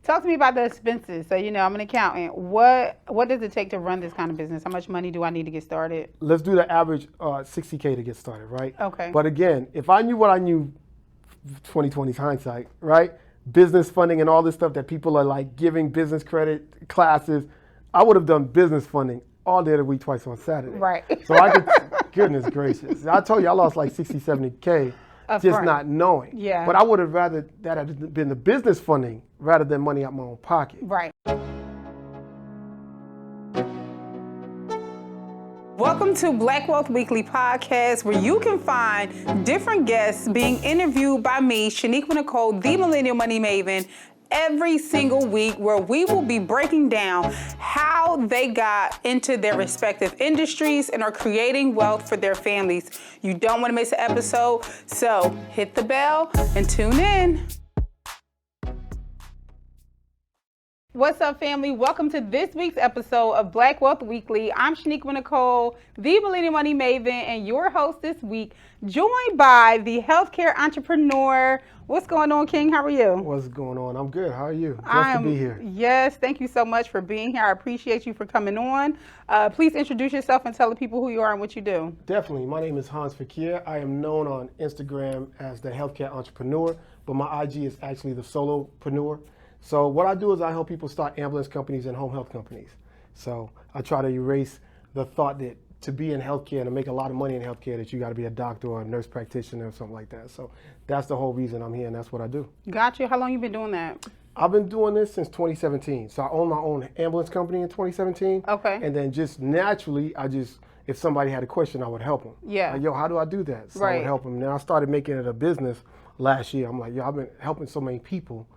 Talk to me about the expenses. So, I'm an accountant. What does it take to run this kind of business? How much money do I need to get started? Let's do the average $60K to get started, right? Okay. But again, if I knew what I knew, 2020's hindsight, right? Business funding and all this stuff that people are like giving business credit classes, I would have done business funding all day of the week, twice on Saturday. Right. So I could, goodness gracious. I told you I lost like 60, 70K just not knowing. Yeah. But I would have rather that had been the business funding rather than money out my own pocket. Right. Welcome to Black Wealth Weekly Podcast, where you can find different guests being interviewed by me, Shaniqua Nicole, the Millennial Money Maven, every single week, where we will be breaking down how they got into their respective industries and are creating wealth for their families. You don't want to miss an episode, so hit the bell and tune in. What's up, family? Welcome to this week's episode of Black Wealth Weekly. I'm Shaniqua Nicole, the Millennial Money Maven, and your host this week, joined by the healthcare entrepreneur. What's going on, King? How are you? What's going on? I'm good. How are you? Blessed to be here. Yes, thank you so much for being here. I appreciate you for coming on. Please introduce yourself and tell the people who you are and what you do. Definitely. My name is Hans Fakia. I am known on Instagram as the healthcare entrepreneur, but my IG is actually the solopreneur. So what I do is I help people start ambulance companies and home health companies. So I try to erase the thought that to be in healthcare and to make a lot of money in healthcare that you got to be a doctor or a nurse practitioner or something like that. So that's the whole reason I'm here, and that's what I do. Gotcha. How long you been doing that? I've been doing this since 2017. So I own my own ambulance company in 2017. Okay. And then just naturally, if somebody had a question, I would help them. Yeah. Like, yo, how do I do that? So I would help them. And then I started making it a business last year. I'm like, yo, I've been helping so many people.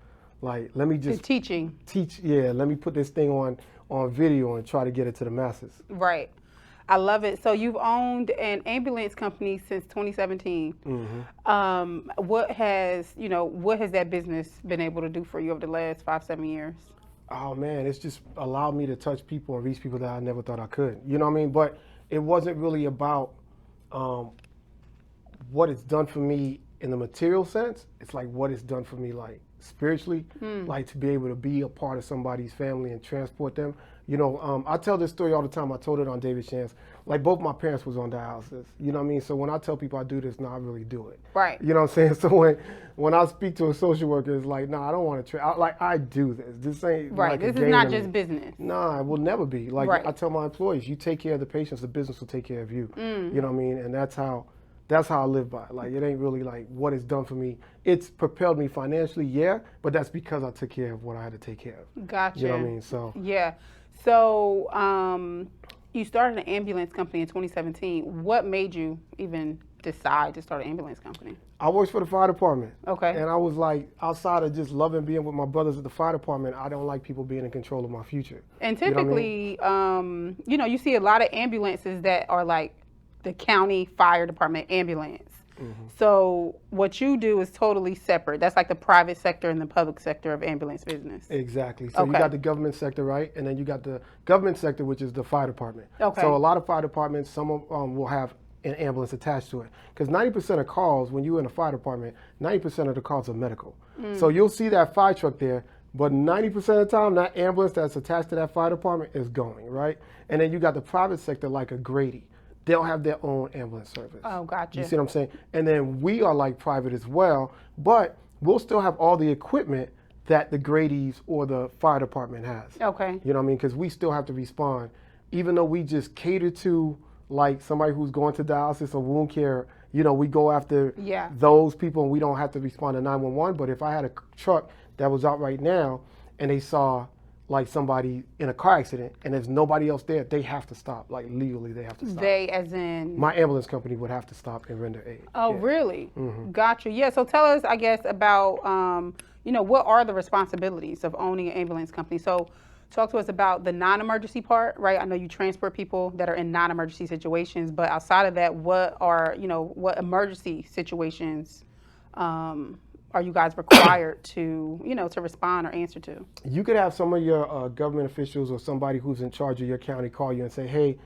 Like, let me just teach. Yeah, let me put this thing on video and try to get it to the masses. Right. I love it. So you've owned an ambulance company since 2017. Mm-hmm. What has that business been able to do for you over the last 5-7 years? Oh man, it's just allowed me to touch people and reach people that I never thought I could. You know what I mean? But it wasn't really about what it's done for me in the material sense. It's like what it's done for me, like spiritually, like to be able to be a part of somebody's family and transport them. You know, I tell this story all the time. I told it on David Shands. Like, both my parents was on dialysis. You know what I mean? So when I tell people I do this, no, I really do it. Right. You know what I'm saying? So when I speak to a social worker, it's like, no, I don't want to I do this. This ain't right. Like this is not just business. Nah, it will never be. Like, right. I tell my employees, you take care of the patients, the business will take care of you. You know what I mean? And that's how I live by it. Like, it ain't really like what it's done for me. It's propelled me financially, yeah, but that's because I took care of what I had to take care of. Gotcha. You know what I mean? So yeah. So you started an ambulance company in 2017. What made you even decide to start an ambulance company? I worked for the fire department. Okay. And I was like, outside of just loving being with my brothers at the fire department, I don't like people being in control of my future. And typically, you know what I mean? You see a lot of ambulances that are like the county fire department ambulance. Mm-hmm. So what you do is totally separate. That's like the private sector and the public sector of ambulance business. Exactly. So you got the government sector, right? And then you got the government sector, which is the fire department. Okay. So a lot of fire departments, some of will have an ambulance attached to it. Because 90% of calls, when you're in a fire department, 90% of the calls are medical. So you'll see that fire truck there, but 90% of the time, that ambulance that's attached to that fire department is going, right? And then you got the private sector like a Grady. They'll have their own ambulance service. Oh, gotcha. You see what I'm saying? And then we are like private as well, but we'll still have all the equipment that the Grady's or the fire department has. Okay. You know what I mean? Because we still have to respond. Even though we just cater to like somebody who's going to dialysis or wound care, you know, we go after those people and we don't have to respond to 911. But if I had a truck that was out right now and they saw like somebody in a car accident and there's nobody else there, they have to stop. Like, legally, they have to stop. They, as in? My ambulance company would have to stop and render aid. Oh, really? Mm-hmm. Gotcha. Yeah, so tell us, I guess, about, what are the responsibilities of owning an ambulance company? So talk to us about the non-emergency part, right? I know you transport people that are in non-emergency situations, but outside of that, what emergency situations are you guys required to respond or answer to? You could have some of your government officials or somebody who's in charge of your county call you and say, hey,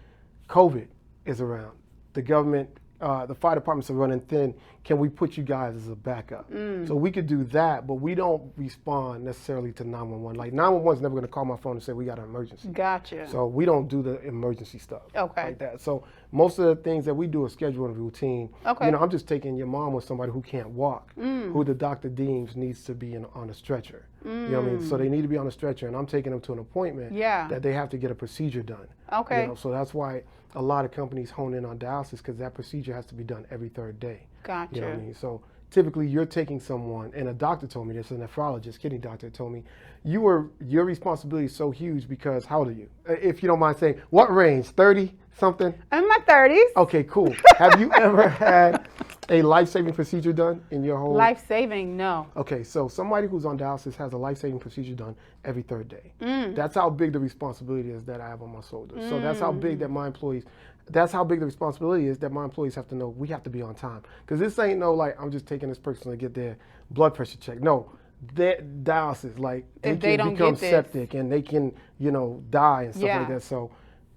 COVID is around. The government the fire departments are running thin. Can we put you guys as a backup? So we could do that, but we don't respond necessarily to 911. Like 911 is never going to call my phone and say we got an emergency. Gotcha. So we don't do the emergency stuff like that. So most of the things that we do is schedule and routine. Okay. You know, I'm just taking your mom or somebody who can't walk, who the doctor deems needs to be on a stretcher. You know what I mean? So they need to be on a stretcher, and I'm taking them to an appointment that they have to get a procedure done. Okay. You know, so that's why a lot of companies hone in on dialysis, because that procedure has to be done every third day. Gotcha. You know what I mean? So typically you're taking someone, and a doctor told me this, a nephrologist, kidney doctor told me, your responsibility is so huge because, how old are you? If you don't mind saying, what range, 30 something? I'm in my 30s. Okay, cool. Have you ever had a life-saving procedure done in your whole? Life-saving, no. Okay, so somebody who's on dialysis has a life-saving procedure done every third day. That's how big the responsibility is that I have on my shoulders. So that's how big that my employees, that's how big the responsibility is that my employees have to know we have to be on time. Because this ain't no like, I'm just taking this person to get their blood pressure checked. No, that dialysis, like they can become septic and they can, you know, die and stuff like that. So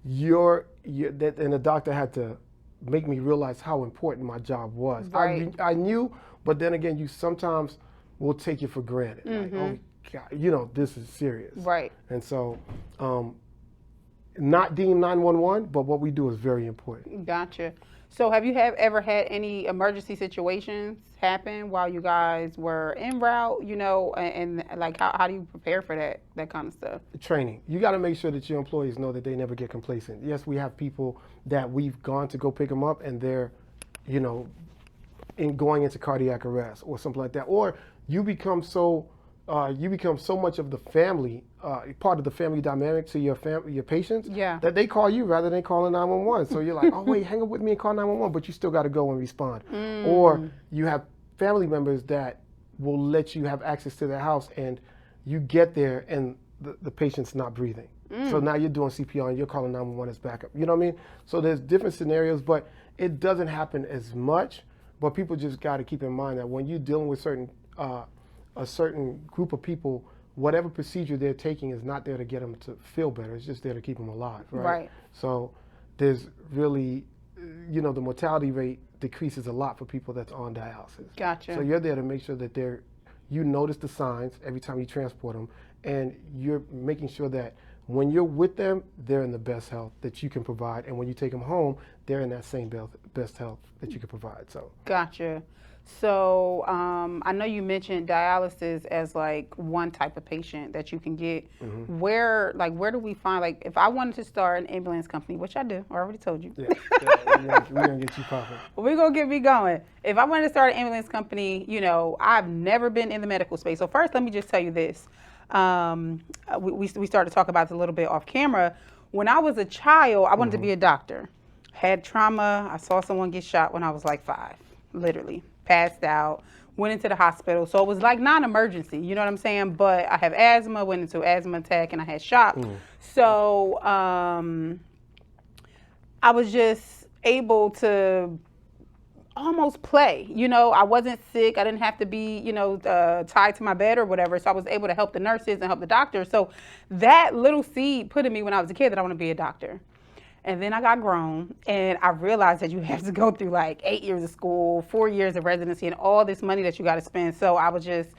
and the doctor had to make me realize how important my job was. Right. I knew, but then again, you sometimes will take it for granted. Like, oh God, you know, this is serious. Right. And so, not deemed 911, but what we do is very important. Gotcha. So have you ever had any emergency situations happen while you guys were en route, you know, and like how do you prepare for that kind of stuff? Training. You got to make sure that your employees know that they never get complacent. Yes, we have people that we've gone to go pick them up and they're, you know, going into cardiac arrest or something like that. Or you become so much of the family, part of the family dynamic to your patients, that they call you rather than calling 911. So you're like, oh wait, hang up with me and call 911, but you still got to go and respond. Or you have family members that will let you have access to their house, and you get there and the patient's not breathing. So now you're doing CPR and you're calling 911 as backup. You know what I mean? So there's different scenarios, but it doesn't happen as much. But people just got to keep in mind that when you're dealing with a certain group of people, whatever procedure they're taking is not there to get them to feel better. It's just there to keep them alive, right? Right. So there's really, you know, the mortality rate decreases a lot for people that's on dialysis. Gotcha. So you're there to make sure that you notice the signs every time you transport them, and you're making sure that when you're with them, they're in the best health that you can provide, and when you take them home, they're in that same best health that you can provide. So. Gotcha. So I know you mentioned dialysis as like one type of patient that you can get. Where do we find, like, if I wanted to start an ambulance company, which I do, I already told you. Yeah, we're gonna get you popping. We're gonna get me going. If I wanted to start an ambulance company, you know, I've never been in the medical space. So first, let me just tell you this. We started to talk about this a little bit off camera. When I was a child, I wanted to be a doctor. Had trauma. I saw someone get shot when I was like 5, literally. Passed out, went into the hospital. So it was like non-emergency, you know what I'm saying? But I have asthma, went into asthma attack, and I had shock. So I was just able to almost play. You know, I wasn't sick. I didn't have to be, you know, tied to my bed or whatever. So I was able to help the nurses and help the doctors. So that little seed put in me when I was a kid that I want to be a doctor. And then I got grown, and I realized that you have to go through like 8 years of school, 4 years of residency, and all this money that you got to spend. So I was just,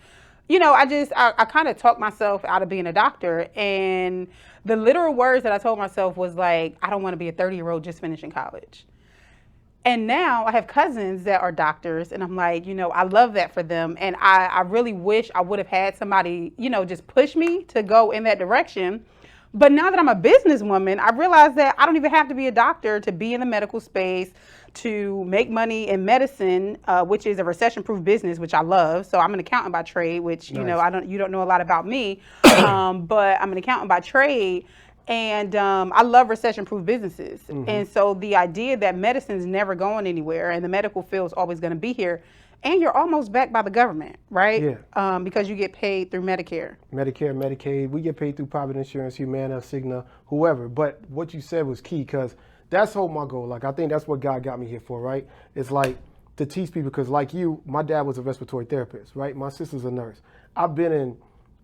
you know, I kind of talked myself out of being a doctor. And the literal words that I told myself was like, I don't want to be a 30-year-old just finishing college. And now I have cousins that are doctors, and I'm like, you know, I love that for them. And I really wish I would have had somebody, you know, just push me to go in that direction. But now that I'm a businesswoman, I realize that I don't even have to be a doctor to be in the medical space, to make money in medicine, which is a recession-proof business, which I love. So I'm an accountant by trade, which, you know, you don't know a lot about me, but I'm an accountant by trade. And I love recession-proof businesses. And so the idea that medicine's never going anywhere and the medical field is always going to be here, and you're almost backed by the government, right? Yeah. Because you get paid through Medicare. Medicare, Medicaid. We get paid through private insurance, Humana, Cigna, whoever. But what you said was key, because that's my goal. Like, I think that's what God got me here for, right? It's like to teach people, because like you, my dad was a respiratory therapist, right? My sister's a nurse. I've been in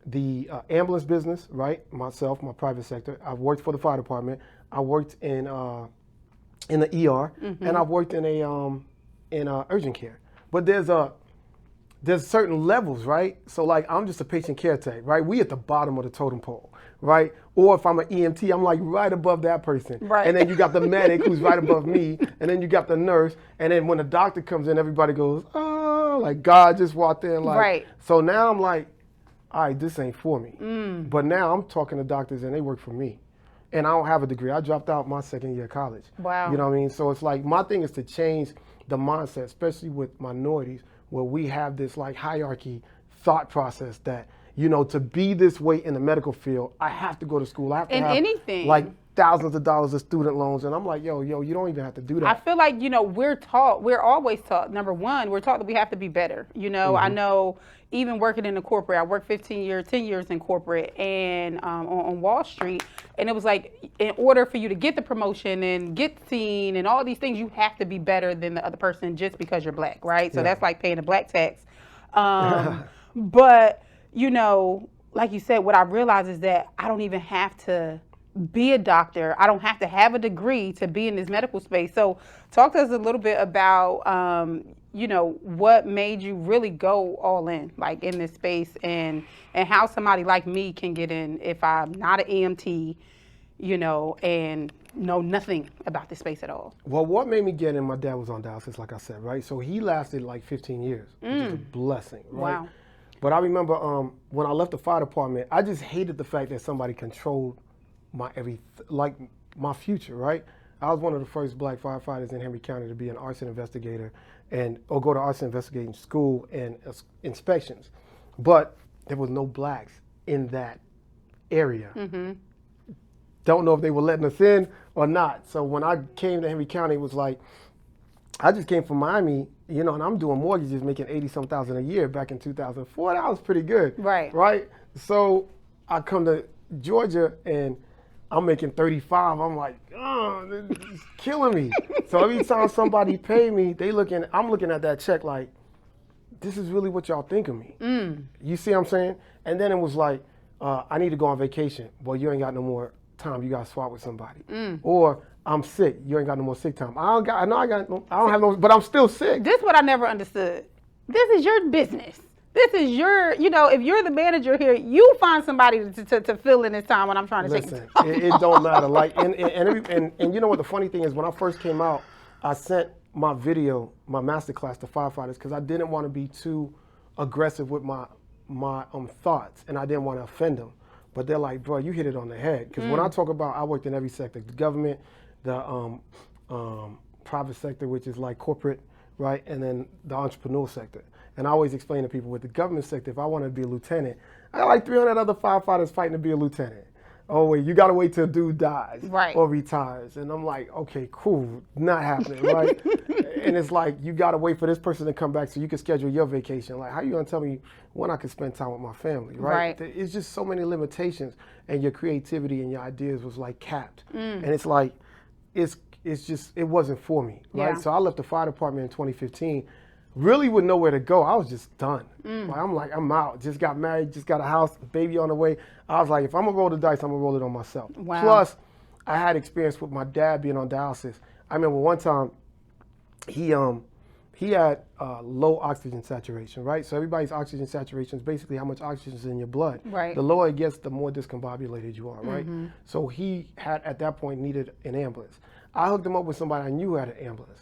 the ambulance business, right? Myself, my private sector. I've worked for the fire department. I worked in the ER, and I've worked in in urgent care. But there's certain levels, right? So like I'm just a patient care tech, right? We at the bottom of the totem pole, right? Or if I'm an EMT, I'm like right above that person. Right. And then you got the medic who's right above me, and then you got the nurse, and then when the doctor comes in, everybody goes, oh, like God just walked in, like. Right. So now I'm like, all right, this ain't for me. But now I'm talking to doctors and they work for me. And I don't have a degree. I dropped out my second year of college. Wow. You know what I mean? So it's like my thing is to change the mindset, especially with minorities, where we have this like hierarchy thought process that, you know, to be this way in the medical field, I have to go to school. I have to In have anything. like thousands of dollars of student loans. And I'm like, yo, you don't even have to do that. I feel like, you know, we're always taught, number one, we're taught that we have to be better. You know, I know even working in the corporate, I worked 10 years in corporate and on Wall Street. And it was like, in order for you to get the promotion and get seen and all these things, you have to be better than the other person just because you're black, right? So that's like paying a black tax. But, you know, like you said, what I realized is that I don't even have to be a doctor. I don't have to have a degree to be in this medical space. So talk to us a little bit about, you know, what made you really go all in, like in this space, and how somebody like me can get in if I'm not an EMT, you know, and know nothing about this space at all. Well, what made me get in, my dad was on dialysis, like I said, right? So he lasted like 15 years, which is a blessing, right? Wow. But I remember when I left the fire department, I just hated the fact that somebody controlled my future, right? I was one of the first black firefighters in Henry County to be an arson investigator or go to arson investigating school and inspections. But there was no blacks in that area. Don't know if they were letting us in or not. So when I came to Henry County, it was like, I just came from Miami, you know, and I'm doing mortgages, making 80-some thousand a year back in 2004. That was pretty good. Right. Right? So I come to Georgia and I'm making 35. I'm like, oh, this is killing me. So every time somebody pay me, I'm looking at that check like, this is really what y'all think of me. You see what I'm saying? And then it was like, I need to go on vacation. Well, you ain't got no more time. You got to swap with somebody. Or I'm sick. You ain't got no more sick time. I don't have no, but I'm still sick. This is what I never understood. This is your business. This is your, you know, if you're the manager here, you find somebody to fill in this time when I'm trying to Listen, take it don't matter. Like, and you know what the funny thing is, when I first came out, I sent my video, my masterclass to firefighters because I didn't want to be too aggressive with my thoughts, and I didn't want to offend them. But they're like, bro, you hit it on the head. Because when I talk about, I worked in every sector, the government, the private sector, which is like corporate, right? And then the entrepreneurial sector. And I always explain to people with the government sector, if I want to be a lieutenant, I got like 300 other firefighters fighting to be a lieutenant. Oh, wait, you got to wait till dude dies or retires. And I'm like, okay, cool, not happening, right? And it's like, you got to wait for this person to come back so you can schedule your vacation. Like, how you going to tell me when I can spend time with my family, right? It's just so many limitations, and your creativity and your ideas was like capped. And it's like, it wasn't for me, right? So I left the fire department in 2015, really with nowhere to go. I was just done. Like, I'm out. Just got married, just got a house, baby on the way. I was like, if I'm gonna roll the dice, I'm gonna roll it on myself. Wow. Plus, I had experience with my dad being on dialysis. I remember one time, he had low oxygen saturation, right? So everybody's oxygen saturation is basically how much oxygen is in your blood. Right. The lower it gets, the more discombobulated you are, right? So he had, at that point, needed an ambulance. I hooked him up with somebody I knew had an ambulance.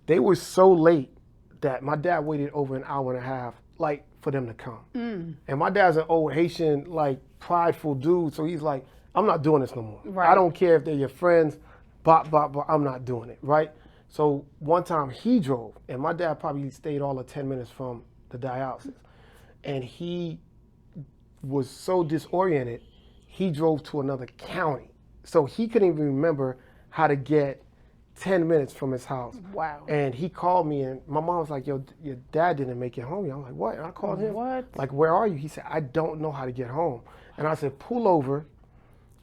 They were so late that my dad waited over an hour and a half, like, for them to come. And my dad's an old Haitian, like, prideful dude, so he's like, I'm not doing this no more. Right. I don't care if they're your friends, I'm not doing it, right? So one time he drove, and my dad probably stayed all of 10 minutes from the dialysis, and he was so disoriented, he drove to another county. So he couldn't even remember how to get 10 minutes from his house. Wow. And he called me, and my mom was like, yo, your dad didn't make it home. I'm like, what? And I called him. What? Like, where are you? He said, I don't know how to get home. And I said, pull over.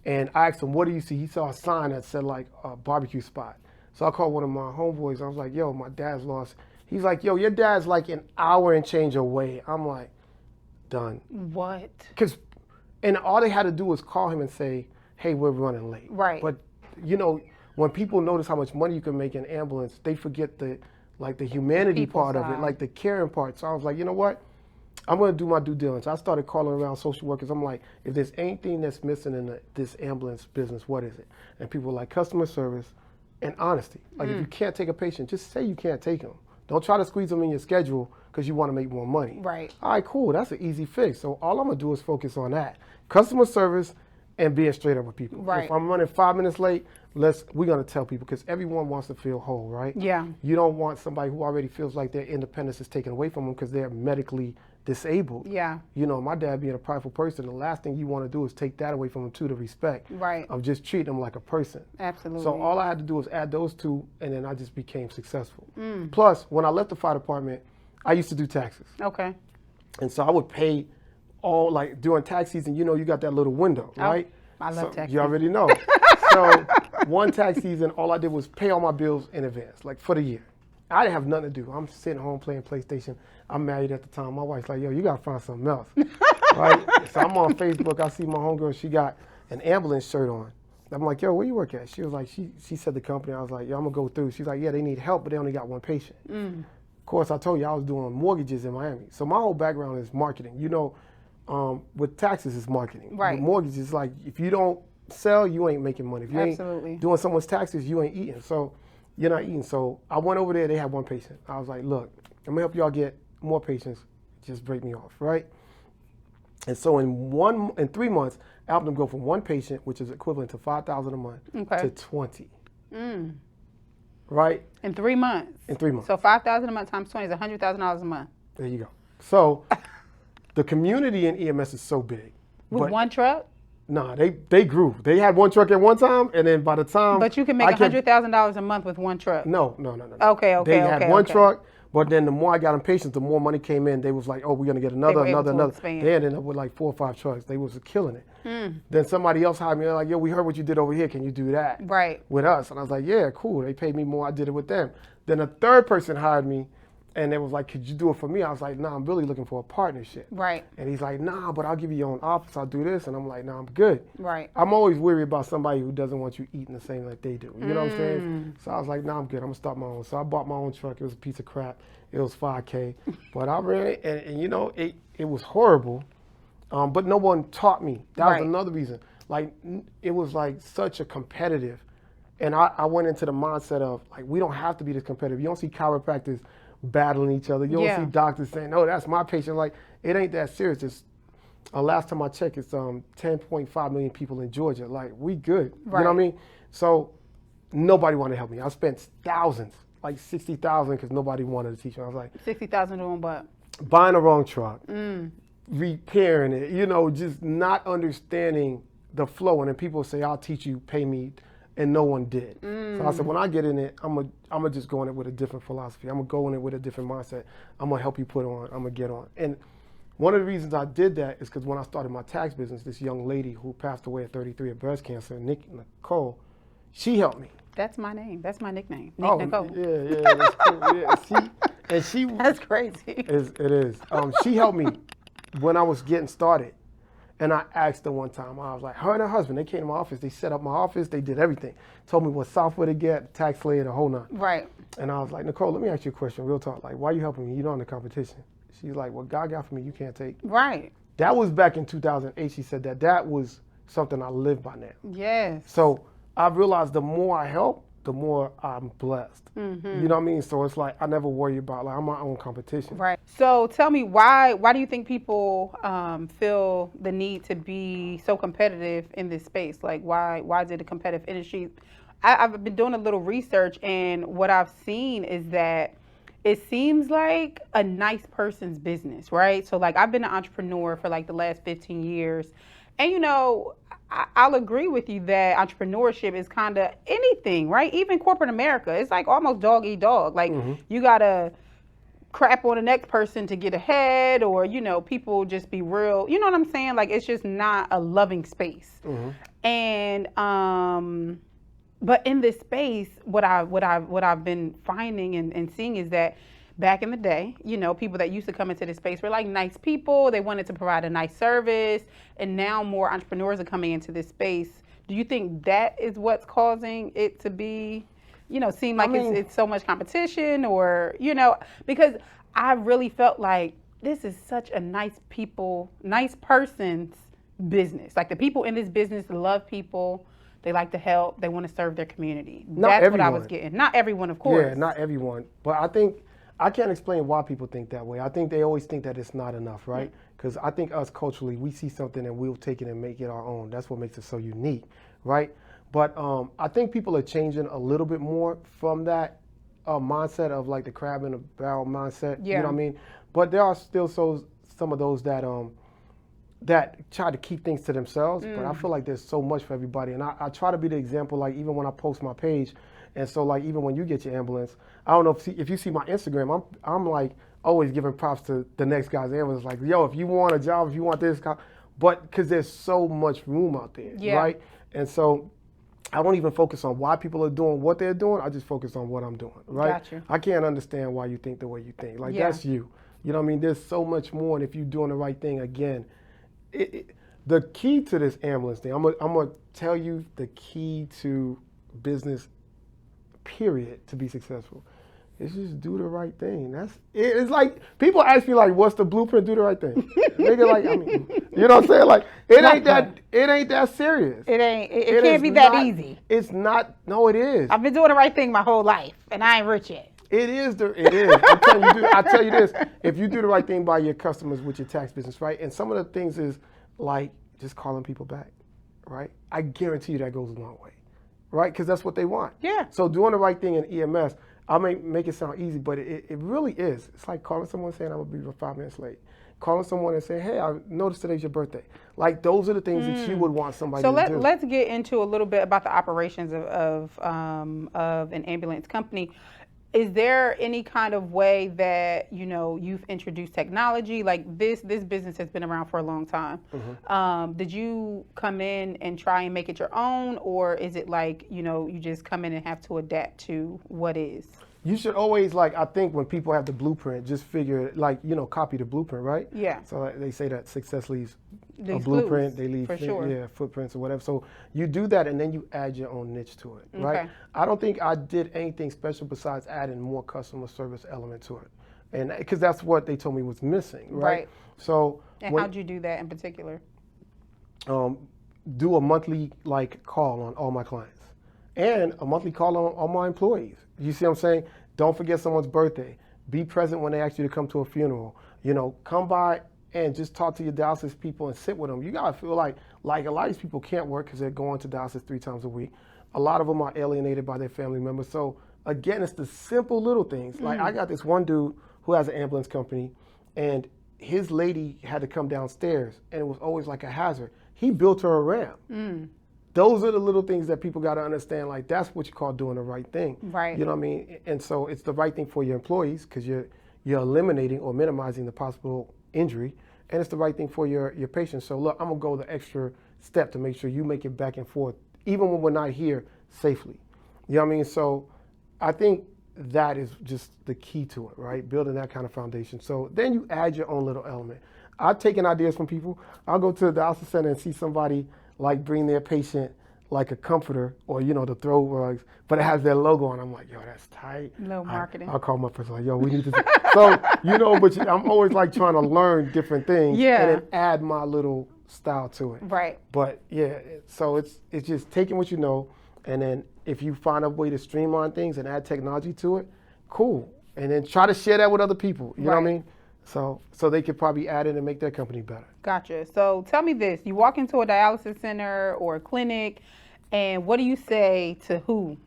And I asked him, what do you see? He saw a sign that said, like, a barbecue spot. So I called one of my homeboys. I was like, yo, my dad's lost. He's like, yo, your dad's like an hour and change away. I'm like, done. What? And all they had to do was call him and say, hey, we're running late. Right. But, you know, when people notice how much money you can make in ambulance, they forget the like the humanity people part of it, side. like the caring part. So I was like, you know what? I'm going to do my due diligence. I started calling around social workers. I'm like, if there's anything that's missing in this ambulance business, what is it? And people were like, customer service and honesty. Like, if you can't take a patient, just say you can't take them. Don't try to squeeze them in your schedule because you want to make more money. Right. All right, cool. That's an easy fix. So all I'm going to do is focus on that. Customer service and being straight up with people. Right. If I'm running 5 minutes late, we're going to tell people because everyone wants to feel whole, right? Yeah. You don't want somebody who already feels like their independence is taken away from them because they're medically disabled. Yeah. You know, my dad being a prideful person, the last thing you want to do is take that away from him too, the respect Right. of just treating him like a person. Absolutely. So all I had to do was add those two, and then I just became successful. Plus, when I left the fire department, I used to do taxes. Okay. And so I would pay all, like during tax season, you know, you got that little window, right? I love tax You season. already know. So one tax season, all I did was pay all my bills in advance, like for the year. I didn't have nothing to do. I'm sitting home playing PlayStation. I'm married at the time. My wife's like, yo, you got to find something else, right? So I'm on Facebook. I see my homegirl. She got an ambulance shirt on. I'm like, yo, where you work at? She was like, she said the company. I was like, yo, I'm going to go through. She's like, yeah, they need help, but they only got one patient. Of course, I told you I was doing mortgages in Miami. So my whole background is marketing. You know, with taxes, it's marketing. Right. With mortgages, like if you don't sell, you ain't making money. If you Absolutely. ain't doing someone's taxes, you ain't eating. So you're not eating. So I went over there. They had one patient. I was like, look, I'm gonna help y'all get more patients. Just break me off, right? And so in 3 months, I helped them go from one patient, which is equivalent to $5,000 a month, Okay. to 20. Right? In 3 months. In 3 months. So $5,000 a month times 20 is $100,000 a month. There you go. So the community in EMS is so big. With but one truck? Nah, they grew. They had one truck at one time, and then by the time But you can make $100,000 a month with one truck. No. Okay. They had one okay. truck, but then the more I got them patients, the more money came in. They was like, oh, we're gonna get another. Expand. They ended up with like 4 or 5 trucks. They was killing it. Then somebody else hired me. They're like, yo, we heard what you did over here. Can you do that Right. with us? And I was like, yeah, cool. They paid me more. I did it with them. Then a third person hired me, and they was like, could you do it for me? I was like, nah, I'm really looking for a partnership. Right. And he's like, nah, but I'll give you your own office. I'll do this. And I'm like, nah, I'm good. Right. I'm always worried about somebody who doesn't want you eating the same like they do. You know what I'm saying? So I was like, nah, I'm good. I'm going to start my own. So I bought my own truck. It was a piece of crap. It was $5K. But I ran it, and you know, it was horrible. But no one taught me. That was Right. another reason. Like, it was like such a competitive. And I went into the mindset of, like, we don't have to be this competitive. You don't see chiropractors battling each other. You don't see doctors saying, "No, that's my patient." Like, it ain't that serious. It's last time I checked, it's 10.5 million people in Georgia. Like, we good. Right. You know what I mean? So nobody wanted to help me. I spent thousands, like 60,000, because nobody wanted to teach me. I was like, 60,000 doing what? buying the wrong truck, repairing it. You know, just not understanding the flow. And then people say, "I'll teach you, pay me." And no one did. So I said, when I get in it, I'm gonna just go in it with a different philosophy. I'm gonna go in it with a different mindset. I'm gonna help you put on. I'm gonna get on. And one of the reasons I did that is because when I started my tax business, this young lady who passed away at 33 of breast cancer, Shaniqua Nicole, she helped me. That's my name. That's my nickname. Nicole. Yeah, that's cool. Yeah, she That's crazy. it is. She helped me when I was getting started. And I asked her one time, I was like, her and her husband, they came to my office, they set up my office, they did everything. Told me what software to get, tax layer, the whole nine. Right. And I was like, Nicole, let me ask you a question, real talk. Like, why are you helping me? You're not in the competition. She's like, what God got for me, you can't take. Right. That was back in 2008, she said that. That was something I live by now. Yes. So I realized the more I help, the more I'm blessed. You know what I mean? So it's like, I never worry about, like, I'm my own competition. Right. So tell me, why do you think people feel the need to be so competitive in this space? Like, why is it a competitive industry? I've been doing a little research, and what I've seen is that it seems like a nice person's business, right? So, like, I've been an entrepreneur for like the last 15 years. And, you know, I'll agree with you that entrepreneurship is kind of anything, right? Even corporate America, it's like almost dog eat dog. Like, you got to crap on the next person to get ahead, or, you know, people just be real. You know what I'm saying? Like, it's just not a loving space. And, but in this space, what I've been finding and seeing is that back in the day, you know, people that used to come into this space were like nice people. They wanted to provide a nice service. And now more entrepreneurs are coming into this space. Do you think that is what's causing it to be, seem like it's so much competition, or, because I really felt like this is such a nice person's business. Like, the people in this business love people. They like to help. They want to serve their community. That's what I was getting. Not everyone, of course. Yeah, not everyone. But I think, I can't explain why people think that way. I think they always think that it's not enough, right? Because I think us culturally, we see something and we'll take it and make it our own. That's what makes it so unique, right? But I think people are changing a little bit more from that mindset of like the crab in a barrel mindset. Yeah. You know what I mean? But there are still some of those that try to keep things to themselves. But I feel like there's so much for everybody. And I try to be the example, like even when I post my page. And so like even when you get your ambulance, I don't know if you see my Instagram, I'm like always giving props to the next guy's ambulance. Like, yo, if you want a job, if you want this, but because there's so much room out there, right? And so I don't even focus on why people are doing what they're doing. I just focus on what I'm doing, right? Gotcha. I can't understand why you think the way you think. Like, that's you. You know what I mean? There's so much more, and if you're doing the right thing, again, the key to this ambulance thing, I'm gonna tell you the key to business, period, to be successful. It's just do the right thing. That's it. It's like people ask me like, "What's the blueprint? Do the right thing." Nigga, like, I mean, you know what I'm saying? Like, it ain't that serious. It can't be that easy. It's not. No, it is. I've been doing the right thing my whole life, and I ain't rich yet. It is. I tell you this. If you do the right thing by your customers with your tax business, right? And some of the things is like just calling people back, right? I guarantee you that goes a long way, right? Because that's what they want. Yeah. So doing the right thing in EMS, I may make it sound easy, but it really is. It's like calling someone saying, I'm going to be 5 minutes late. Calling someone and saying, hey, I noticed today's your birthday. Like, those are the things that you would want somebody to do. So let's get into a little bit about the operations of an ambulance company. Is there any kind of way that, you've introduced technology? Like, this business has been around for a long time. Mm-hmm. Did you come in and try and make it your own, or is it like, you just come in and have to adapt to what is? You should always, like, I think when people have the blueprint, just figure, like, copy the blueprint, right? Yeah. So like, they say that success leaves a blueprint, they leave footprints or whatever. So you do that and then you add your own niche to it, right? Okay. I don't think I did anything special besides adding more customer service element to it. And because that's what they told me was missing, right? So and how'd you do that in particular? Do a monthly call on all my clients and a monthly call on all my employees. You see what I'm saying? Don't forget someone's birthday. Be present when they ask you to come to a funeral. Come by and just talk to your dialysis people and sit with them. You gotta feel like a lot of these people can't work because they're going to dialysis 3 times a week. A lot of them are alienated by their family members. So again, it's the simple little things. Like, I got this one dude who has an ambulance company, and his lady had to come downstairs, and it was always like a hazard. He built her a ramp. Those are the little things that people got to understand. Like, that's what you call doing the right thing. Right. You know what I mean? And so it's the right thing for your employees because you're eliminating or minimizing the possible injury, and it's the right thing for your patients. So look, I'm gonna go the extra step to make sure you make it back and forth, even when we're not here, safely. You know what I mean? So I think that is just the key to it, right? Building that kind of foundation. So then you add your own little element. I've taken ideas from people. I'll go to the dialysis center and see somebody like bring their patient like a comforter or, the throw rugs, but it has their logo on. I'm like, yo, that's tight. No marketing. I'll call my person like, yo, we need to. So, but I'm always like trying to learn different things and then add my little style to it. Right. But yeah, so it's just taking what you know, and then if you find a way to streamline things and add technology to it, cool. And then try to share that with other people. You know what I mean? So they could probably add it and make their company better. Gotcha. So tell me this. You walk into a dialysis center or a clinic, and what do you say to who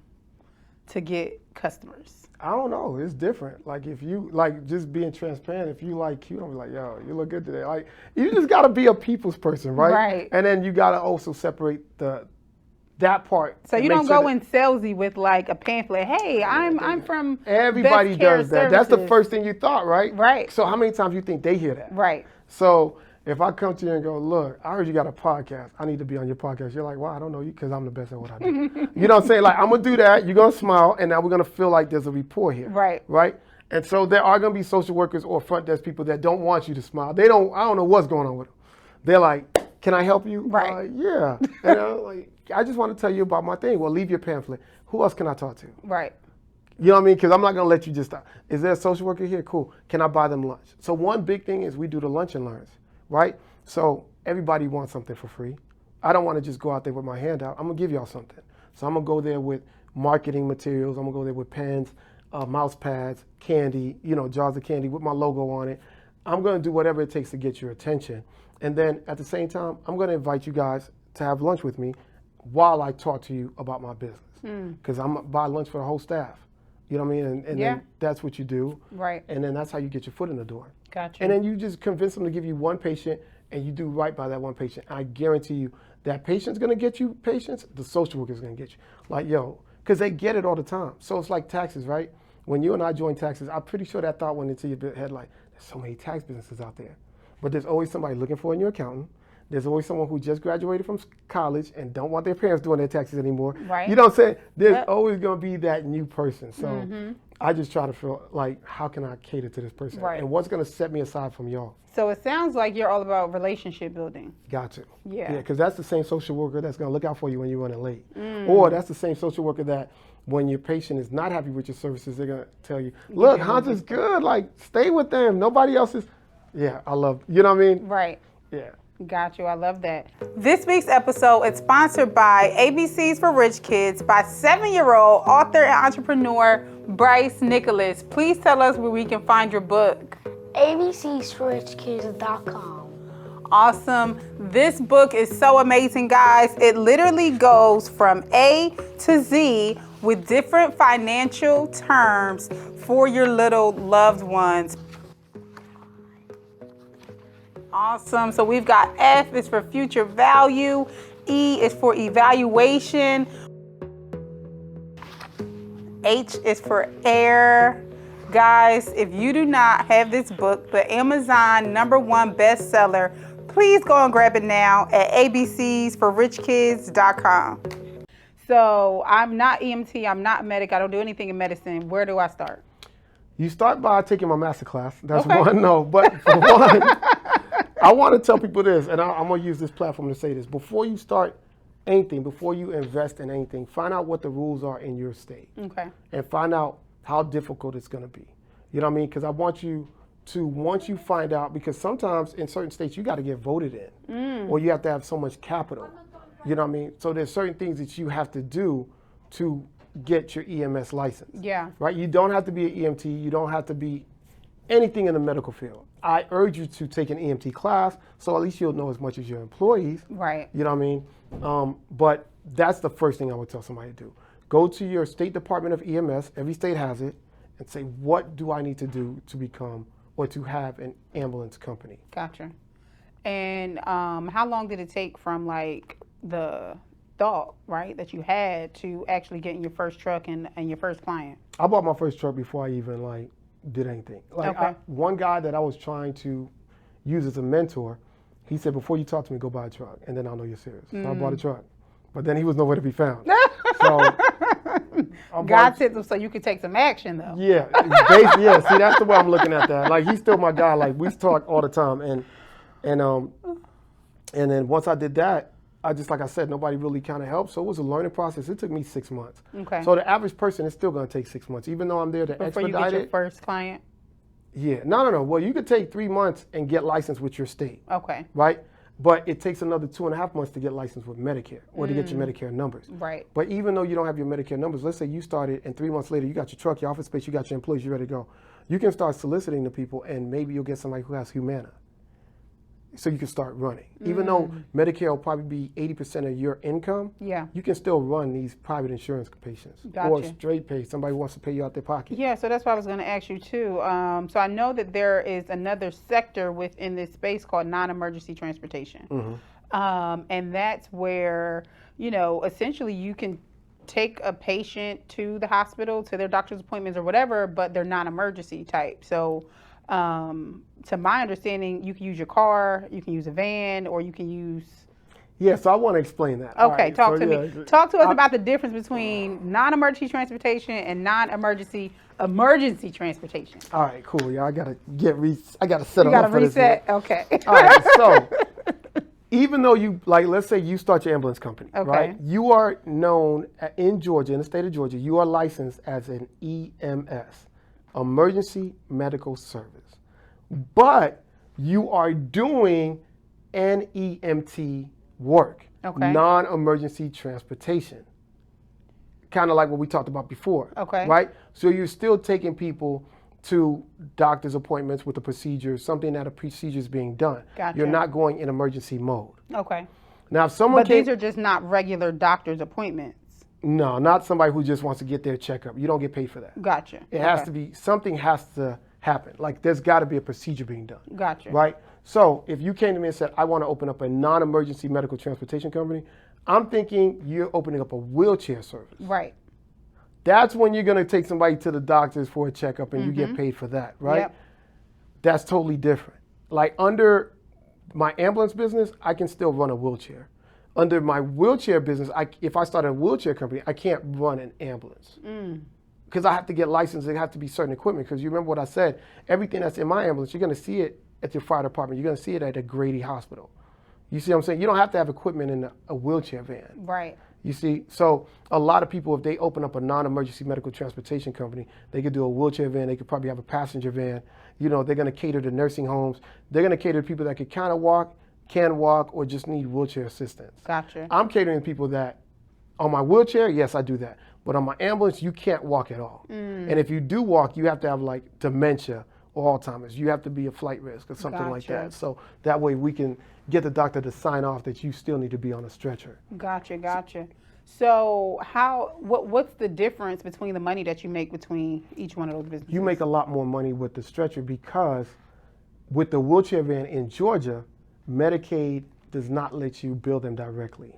to get customers? I don't know. It's different. Like, if you, just being transparent, if you cute, I'm like, yo, you look good today. Like, you just got to be a people's person, right? Right. And then you got to also separate that part. So you don't go in salesy with like a pamphlet. Hey, I'm from Everybody Best Care does that. Services. That's the first thing you thought, right? Right. So how many times do you think they hear that? Right. So if I come to you and go, look, I heard you got a podcast. I need to be on your podcast. You're like, well, I don't know you because I'm the best at what I do. You know what I'm saying? Like, I'm going to do that. You're going to smile. And now we're going to feel like there's a rapport here. Right. Right. And so there are going to be social workers or front desk people that don't want you to smile. I don't know what's going on with them. They're like, Can I help you? Right. Yeah. And like, I just want to tell you about my thing. Well, leave your pamphlet. Who else can I talk to? Right. You know what I mean? Because I'm not going to let you just stop. Is there a social worker here? Cool. Can I buy them lunch? So one big thing is we do the lunch and learns, right? So everybody wants something for free. I don't want to just go out there with my hand out. I'm going to give y'all something. So I'm going to go there with marketing materials. I'm going to go there with pens, mouse pads, candy, jars of candy with my logo on it. I'm going to do whatever it takes to get your attention. And then at the same time, I'm going to invite you guys to have lunch with me while I talk to you about my business. Because I'm going to buy lunch for the whole staff. You know what I mean? And then that's what you do. Right. And then that's how you get your foot in the door. Gotcha. And then you just convince them to give you one patient, and you do right by that one patient. I guarantee you that patient's going to get you patients, the social worker's going to get you. Like, because they get it all the time. So it's like taxes, right? When you and I joined taxes, I'm pretty sure that thought went into your head like, there's so many tax businesses out there. But there's always somebody looking for a new accountant. There's always someone who just graduated from college and don't want their parents doing their taxes anymore. Right. You know what I'm saying? There's always going to be that new person. So I just try to feel like, how can I cater to this person? Right. And what's going to set me aside from y'all? So it sounds like you're all about relationship building. Got to. Yeah. Yeah, because that's the same social worker that's going to look out for you when you're running late. Or that's the same social worker that when your patient is not happy with your services, they're going to tell you, look, Hans is good. Like, stay with them. Nobody else is. Yeah, I love, you know what I mean? Right. Yeah. Got you. I love that. This week's episode is sponsored by ABCs for Rich Kids by 7-year-old author and entrepreneur Bryce Nicholas. Please tell us where we can find your book. abcsforrichkids.com. Awesome. This book is so amazing, guys. It literally goes from A to Z with different financial terms for your little loved ones. Awesome. So we've got F is for future value. E is for evaluation. H is for air. Guys, if you do not have this book, the Amazon #1 bestseller, please go and grab it now at abcsforrichkids.com. So I'm not EMT, I'm not medic, I don't do anything in medicine. Where do I start? You start by taking my master class. That's Okay. one, no. But for one, I want to tell people this, and I'm going to use this platform to say this. Before you start anything, before you invest in anything, find out what the rules are in your state. Okay. And find out how difficult it's going to be. You know what I mean? Because I want you to, once you find out, because sometimes in certain states you got to get voted in, or you have to have so much capital. You know what I mean? So there's certain things that you have to do to get your EMS license. Yeah. Right? You don't have to be an EMT. You don't have to be anything in the medical field. I urge you to take an EMT class, so at least you'll know as much as your employees. Right. You know what I mean? But that's the first thing I would tell somebody to do. Go to your state department of EMS, every state has it, and say, what do I need to do to become or to have an ambulance company? Gotcha. And how long did it take from like the thought, right, that you had to actually getting your first truck and your first client? I bought my first truck before I even did anything. Okay. One guy that I was trying to use as a mentor, he said, before you talk to me, go buy a truck, and then I'll know you're serious. So I bought a truck. But then he was nowhere to be found. So God sent him so you could take some action, though. Yeah, yeah. See, that's the way I'm looking at that. Like, he's still my guy. Like, we talk all the time, and then once I did that, I just, like I said, nobody really kind of helped. So it was a learning process. It took me 6 months. Okay. So the average person is still going to take 6 months, even though I'm there to Before you expedite get your it. first client. Yeah, no. Well, you could take 3 months and get licensed with your state. Okay. Right? But it takes another 2.5 months to get licensed with Medicare or to get your Medicare numbers. Right. But even though you don't have your Medicare numbers, let's say you started and 3 months later you got your truck, your office space, you got your employees, you're ready to go. You can start soliciting the people, and maybe you'll get somebody who has Humana. So you can start running. Even though Medicare will probably be 80% of your income, Yeah. you can still run these private insurance patients. Gotcha. Or straight pay. Somebody wants to pay you out their pocket. Yeah, so that's what I was going to ask you too. So I know that there is another sector within this space called non-emergency transportation. And that's where, essentially you can take a patient to the hospital, to their doctor's appointments or whatever, but they're non-emergency type. So to my understanding, you can use your car, you can use a van, or you can use... Yeah, so I want to explain that. Okay, talk to me. Talk to us about the difference between non-emergency transportation and non-emergency emergency transportation. All right, cool. Yeah, I gotta set You it got to up for this. reset. Okay. All right, so even though you, like, let's say you start your ambulance company, Okay. right? You are known in Georgia, in the state of Georgia, you are licensed as an EMS, Emergency Medical Service. But you are doing NEMT work, Okay. non-emergency transportation. Kind of like what we talked about before, Okay. right? So you're still taking people to doctor's appointments with a procedure, something that a procedure is being done. Gotcha. You're not going in emergency mode. Okay. Now, if someone But these are just not regular doctor's appointments. no, not somebody who just wants to get their checkup. You don't get paid for that. Gotcha. It has to be, something has to happen. Like there's got to be a procedure being done. Gotcha. Right? So if you came to me and said, I want to open up a non-emergency medical transportation company, I'm thinking you're opening up a wheelchair service. Right. That's when you're going to take somebody to the doctors for a checkup and you get paid for that, right? Yep. That's totally different. Like under my ambulance business, I can still run a wheelchair. Under my wheelchair business, if I start a wheelchair company, I can't run an ambulance. Because I have to get licensed, there have to be certain equipment. Because you remember what I said, everything that's in my ambulance, you're going to see it at your fire department. You're going to see it at a Grady hospital. You see what I'm saying? You don't have to have equipment in a wheelchair van. Right. You see, so a lot of people, if they open up a non-emergency medical transportation company, they could do a wheelchair van, they could probably have a passenger van. You know, they're going to cater to nursing homes. They're going to cater to people that could kind of walk, can walk, or just need wheelchair assistance. Gotcha. I'm catering to people that, on my wheelchair, yes, I do that. But on my ambulance, you can't walk at all. And if you do walk, you have to have like dementia or Alzheimer's. You have to be a flight risk or something like Gotcha. that. So that way we can get the doctor to sign off that you still need to be on a stretcher. Gotcha. So what's the difference between the money that you make between each one of those businesses? You make a lot more money with the stretcher because with the wheelchair van in Georgia, Medicaid does not let you bill them directly.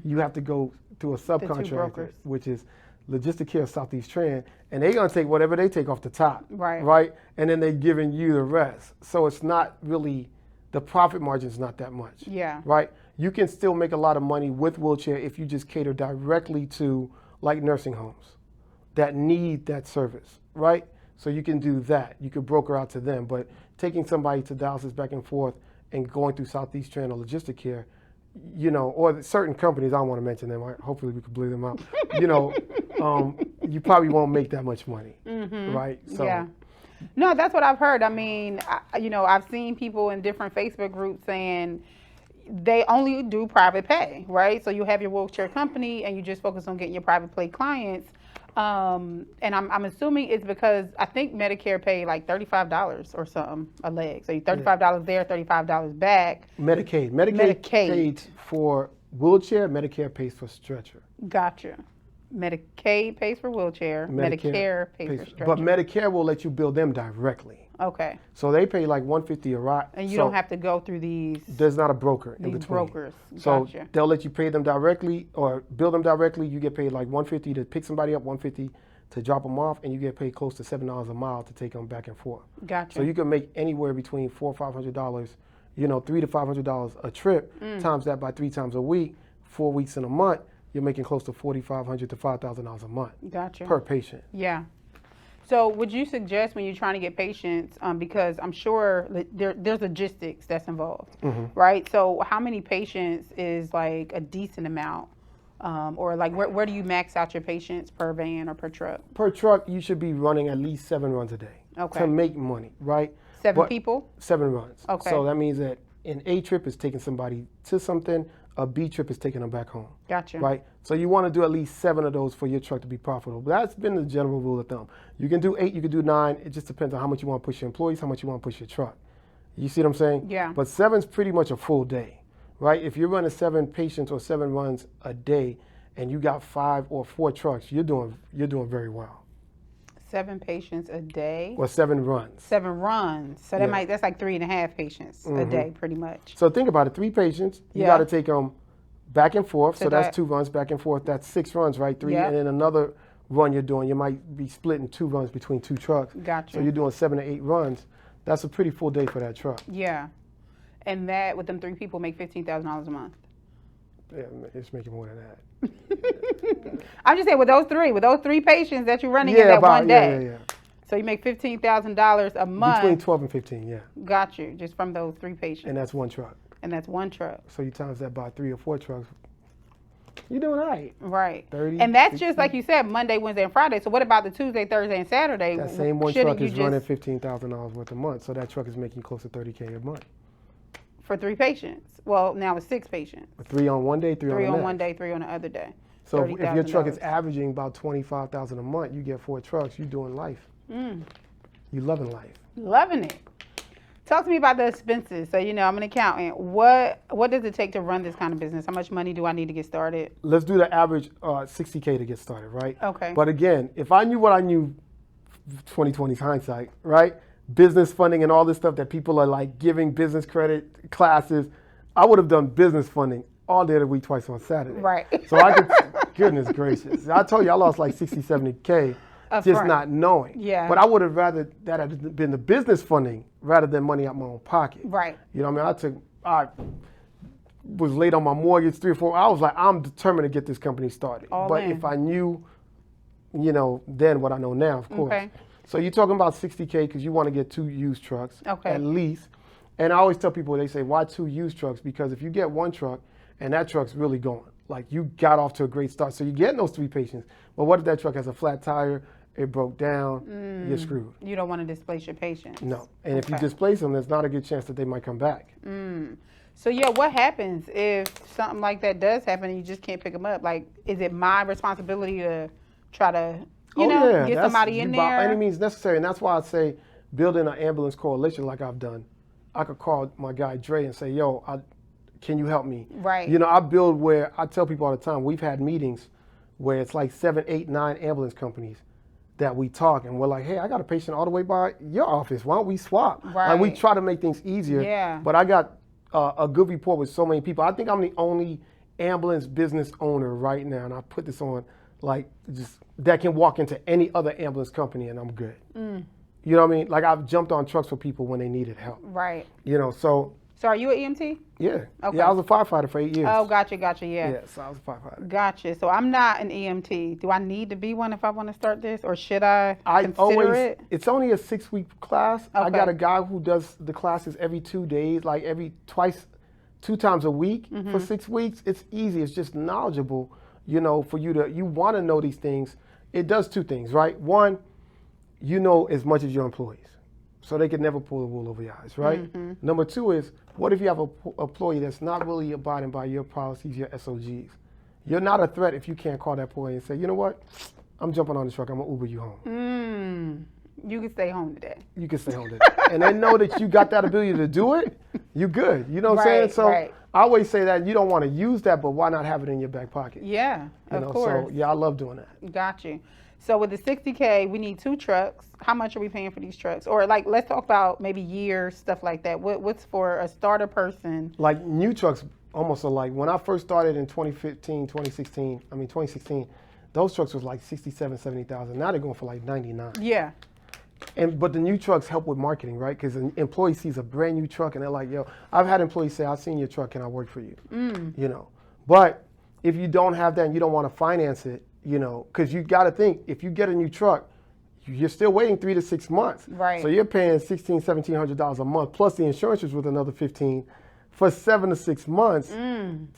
You have to go through a subcontractor, brokers. which is Logistic Care Southeast Trend, and they're gonna take whatever they take off the top, Right. right? And then they're giving you the rest. So it's not really, the profit margin is not that much. Yeah. Right? You can still make a lot of money with wheelchair if you just cater directly to like nursing homes that need that service, right? So you can do that. You could broker out to them, but taking somebody to dialysis back and forth and going through Southeast Trend or Logistic Care, you know, or certain companies, I don't want to mention them, hopefully we can bleed them out, you know, you probably won't make that much money, right? So, Yeah. No, that's what I've heard. I mean, I've seen people in different Facebook groups saying they only do private pay, right? So you have your wheelchair company and you just focus on getting your private pay clients. And I'm assuming it's because I think Medicare paid like $35 or something a leg. So you $35 there, $35 back. Medicaid pays for wheelchair, Medicare pays for stretcher. Gotcha. Medicaid pays for wheelchair. Medicare pays for stretcher. But Medicare will let you bill them directly. Okay. So they pay like $150 a ride. And you don't have to go through these. There's not a broker in between. Brokers. So Gotcha. they'll let you pay them directly or bill them directly. You get paid like $150 to pick somebody up, $150 to drop them off, and you get paid close to $7 a mile to take them back and forth. Gotcha. So you can make anywhere between $400 or $500, you know, $300 to $500 a trip. Times that by 3 times a week, 4 weeks in a month. You're making close to $4,500 to $5,000 a month. Gotcha. Per patient. Yeah. So would you suggest when you're trying to get patients, because I'm sure there's logistics that's involved, right? So how many patients is like a decent amount? Or like where do you max out your patients per van or per truck? Per truck, you should be running at least 7 runs a day to make money, right? 7 people? 7 runs. Okay. So that means that an A trip is taking somebody to something, a B trip is taking them back home. Gotcha. Right? So you want to do at least 7 of those for your truck to be profitable. That's been the general rule of thumb. You can do 8, you can do 9. It just depends on how much you want to push your employees, how much you want to push your truck. You see what I'm saying? Yeah. But 7's pretty much a full day, right? If you're running 7 patients or 7 runs a day and you got 5 or 4 trucks, you're doing very well. 7 patients a day? Or 7 runs. 7 runs. So that's like 3.5 patients a day, pretty much. So think about it, 3 patients, you got to take them back and forth. So that's 2 runs back and forth. That's 6 runs, right? 3, and then another run you're doing. You might be splitting 2 runs between 2 trucks. Gotcha. So you're doing 7 to 8 runs. That's a pretty full day for that truck. Yeah. And that, with them 3 people, make $15,000 a month. Yeah, it's making more than that. I'm just saying with those 3 patients that you're running in that one day. Yeah. So you make $15,000 a month. Between 12 and 15, yeah. Got you, just from those 3 patients. And that's 1 truck. And that's one truck. So you times that by 3 or 4 trucks, you're doing all right. Right. 30, and that's 60. just like you said, Monday, Wednesday, and Friday. So what about the Tuesday, Thursday, and Saturday? That same one truck is running just $15,000 worth a month. So that truck is making close to $30K a month. for 3 patients? Well, now it's 6 patients. 3 on one day, 3 on the next. 3 on one day, 3 on the other day. So if your truck is $30,000. averaging about $25,000 a month, you get 4 trucks, you're doing life. You loving life. Loving it. Talk to me about the expenses. So, you know, I'm an accountant. What does it take to run this kind of business? How much money do I need to get started? Let's do the average $60K to get started, right? Okay. But again, if I knew what I knew, 2020's hindsight, right? Business funding and all this stuff that people are like giving business credit classes, I would have done business funding all day of the week, twice on Saturday. Right. So I could, goodness gracious. I told you I lost like 60, 70K just not knowing. Yeah. But I would have rather that had been the business funding rather than money out my own pocket. Right. You know what I mean? I was late on my mortgage 3 or 4 hours. Like, I'm determined to get this company started. But if I knew, you know, then what I know now, of course. Okay. So you're talking about 60K because you want to get 2 used trucks at least. And I always tell people, they say, why 2 used trucks? Because if you get 1 truck and that truck's really going, like you got off to a great start. So you're getting those 3 patients. But what if that truck has a flat tire, it broke down, you're screwed. You don't want to displace your patients. No. And if you displace them, there's not a good chance that they might come back. So yeah, what happens if something like that does happen and you just can't pick them up? Like, is it my responsibility to try to, you know, get somebody in there? By any means necessary. And that's why I say building an ambulance coalition like I've done. I could call my guy Dre and say, yo, can you help me? Right. You know, I build where I tell people all the time, we've had meetings where it's like 7, 8, 9 ambulance companies that we talk and we're like, hey, I got a patient all the way by your office. Why don't we swap? Right. Like, we try to make things easier. Yeah. But I got a good rapport with so many people. I think I'm the only ambulance business owner right now, and I put this on, like, just that can walk into any other ambulance company and I'm good. You know what I mean? Like, I've jumped on trucks for people when they needed help. Right. You know, so. So are you an EMT? Yeah. Okay. Yeah, I was a firefighter for 8 years. Oh, gotcha, yeah. Yeah, so I was a firefighter. Gotcha. So I'm not an EMT. Do I need to be one if I want to start this, or should I consider it? It's only a 6-week class. I got a guy who does the classes every 2 days, like 2 times a week for 6 weeks. It's easy. It's just knowledgeable, you know, for you want to know these things. It does 2 things, right? One, you know as much as your employees, so they can never pull the wool over your eyes, right? Number 2 is, what if you have an employee that's not really abiding by your policies, your SOGs? You're not a threat if you can't call that employee and say, you know what, I'm jumping on the truck, I'm gonna Uber you home. You can stay home today. You can stay home today. And they know that you got that ability to do it, you good. You know what I'm saying? So I always say that you don't want to use that, but why not have it in your back pocket? Yeah, of course. So yeah, I love doing that. Got you. So with the 60K, we need 2 trucks. How much are we paying for these trucks? Or like, let's talk about maybe years, stuff like that. What's for a starter person? Like, new trucks almost are like, when I first started in 2016, those trucks was like 67, 70,000. Now they're going for like 99. Yeah. But the new trucks help with marketing, right? Because an employee sees a brand new truck and they're like, yo, I've had employees say, I've seen your truck, can I work for you? You know, but if you don't have that and you don't want to finance it, you know, because you got to think, if you get a new truck, you're still waiting 3 to 6 months. Right. So you're paying $1,600, $1,700 a month, plus the insurance is with another $15 for 7 to 6 months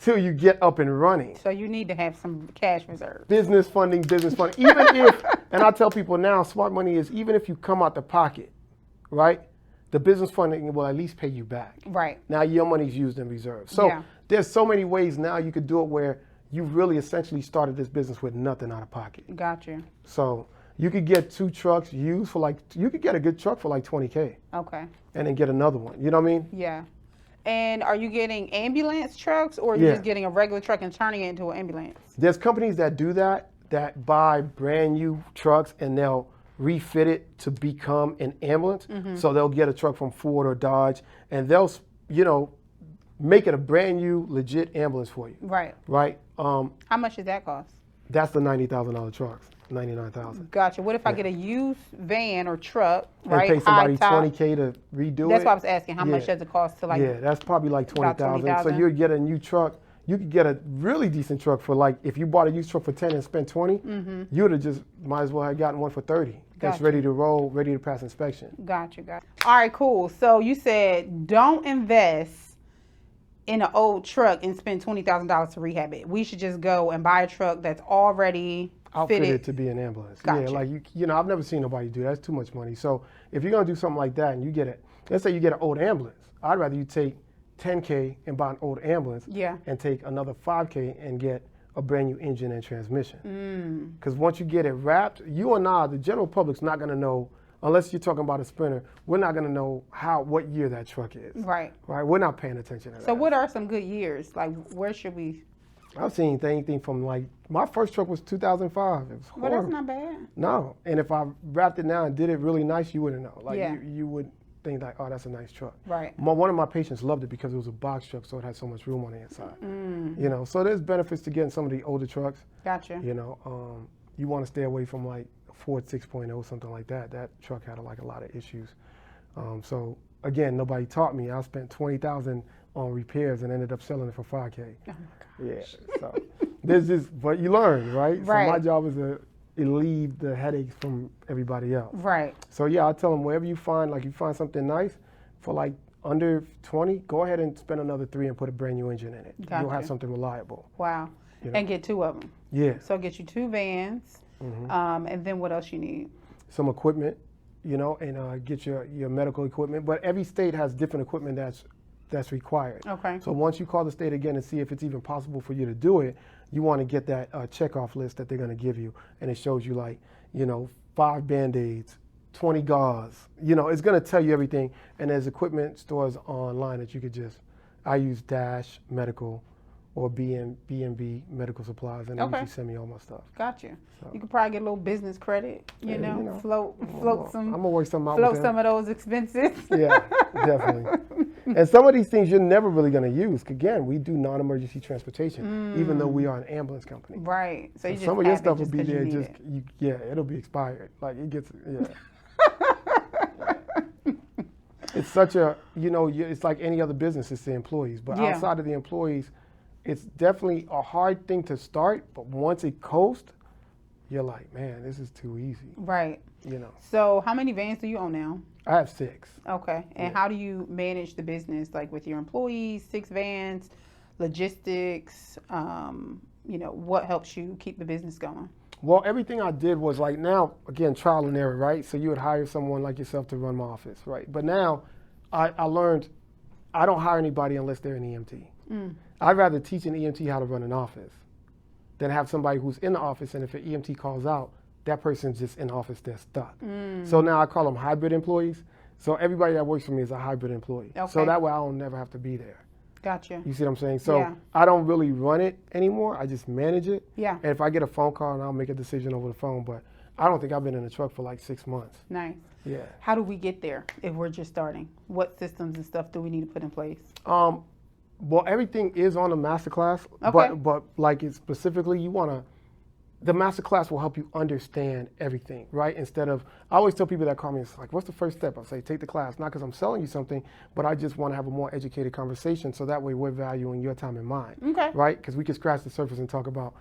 till you get up and running. So you need to have some cash reserve. Business funding. Even if, and I tell people now, smart money is, even if you come out the pocket, right, the business funding will at least pay you back. Right. Now your money's used in reserve. So there's so many ways now you could do it where you really essentially started this business with nothing out of pocket. Got you. So you could get 2 trucks used for like, you could get a good truck for like 20K. Okay. And then get another one. You know what I mean? Yeah. And are you getting ambulance trucks, or are you just getting a regular truck and turning it into an ambulance? There's companies that do that buy brand new trucks and they'll refit it to become an ambulance. So they'll get a truck from Ford or Dodge and they'll, you know, make it a brand new legit ambulance for you. Right. Right. How much does that cost? That's the $90,000 trucks. 99,000. Gotcha. What if I get a used van or truck, and right? pay somebody $20K to redo it? That's why I was asking, how much does it cost to, like? Yeah, that's probably like $20,000. So you'd get a new truck. You could get a really decent truck for, like, if you bought a used truck for 10 and spent 20, you would have just might as well have gotten one for 30. That's ready to roll, ready to pass inspection. Gotcha. All right, cool. So you said don't invest in an old truck and spend $20,000 to rehab it. We should just go and buy a truck that's already outfitted to be an ambulance. Gotcha. Yeah, like you know, I've never seen nobody do that. That's too much money. So if you're gonna do something like that and you get it, let's say you get an old ambulance, I'd rather you take $10K and buy an old ambulance and take another $5K and get a brand new engine and transmission. Because once you get it wrapped, you and I, the general public's not gonna know, unless you're talking about a Sprinter, we're not gonna know what year that truck is. Right. Right, we're not paying attention to that. So what are some good years? Like, where should we? I've seen anything from like, my first truck was 2005. It was horrible. Well, that's not bad. No, and if I wrapped it now and did it really nice, you wouldn't know. Like, Yeah. you would think like, oh, that's a nice truck. Right. One of my patients loved it because it was a box truck, so it had so much room on the inside. You know, so there's benefits to getting some of the older trucks. Gotcha. You know, you want to stay away from like a Ford 6.0, something like that. That truck had like a lot of issues. So again, nobody taught me. I spent $20,000 on repairs and ended up selling it for $5K. Oh my gosh. Yeah. So there's just, but you learn, right? Right. So my job is to relieve the headaches from everybody else. Right. So yeah, I tell them wherever you find, like you find something nice for like under 20, go ahead and spend another 3 and put a brand new engine in it. Gotcha. You'll have something reliable. Wow. You know? And get 2 of them. Yeah. So get you 2 vans, and then what else you need? Some equipment, you know, and get your medical equipment. But every state has different equipment that's required. Okay. So once you call the state again and see if it's even possible for you to do it, you want to get that checkoff list that they're going to give you, and it shows you like, you know, 5 Band-Aids, 20 gauze. You know, it's going to tell you everything. And there's equipment stores online that you could just. I use Dash Medical or B&B Medical Supplies, and they usually send me all my stuff. Gotcha. So. You could probably get a little business credit. You know, float some. I'm gonna work something out. Float some of those expenses. Yeah, definitely. And some of these things you're never really going to use. Again, we do non-emergency transportation, even though we are an ambulance company. Right. So you just some of your stuff will be there. Yeah, it'll be expired. Like it gets. Yeah. It's such a, you know, it's like any other business. It's the employees, but outside of the employees, it's definitely a hard thing to start. But once it coasts, you're like, man, this is too easy. Right. You know. So how many vans do you own now? I have 6. Okay. And how do you manage the business, like with your employees, 6 vans, logistics? You know, what helps you keep the business going? Well, everything I did was like now, again, trial and error, right? So you would hire someone like yourself to run my office, right? But now I learned I don't hire anybody unless they're an EMT. I'd rather teach an EMT how to run an office than have somebody who's in the office, and if an EMT calls out, that person's just in the office, they're stuck. So now I call them hybrid employees. So everybody that works for me is a hybrid employee. Okay. So that way I don't never have to be there. Gotcha. You see what I'm saying? So I don't really run it anymore. I just manage it. Yeah. And if I get a phone call, and I'll make a decision over the phone. But I don't think I've been in the truck for like 6 months. Nice. Yeah. How do we get there if we're just starting? What systems and stuff do we need to put in place? Well, everything is on the masterclass. Okay. But like it specifically, you want to. The masterclass will help you understand everything, right? Instead of, I always tell people that call me, it's like, what's the first step? I say, take the class. Not because I'm selling you something, but I just want to have a more educated conversation so that way we're valuing your time and mine. Okay. Right? Because we can scratch the surface and talk about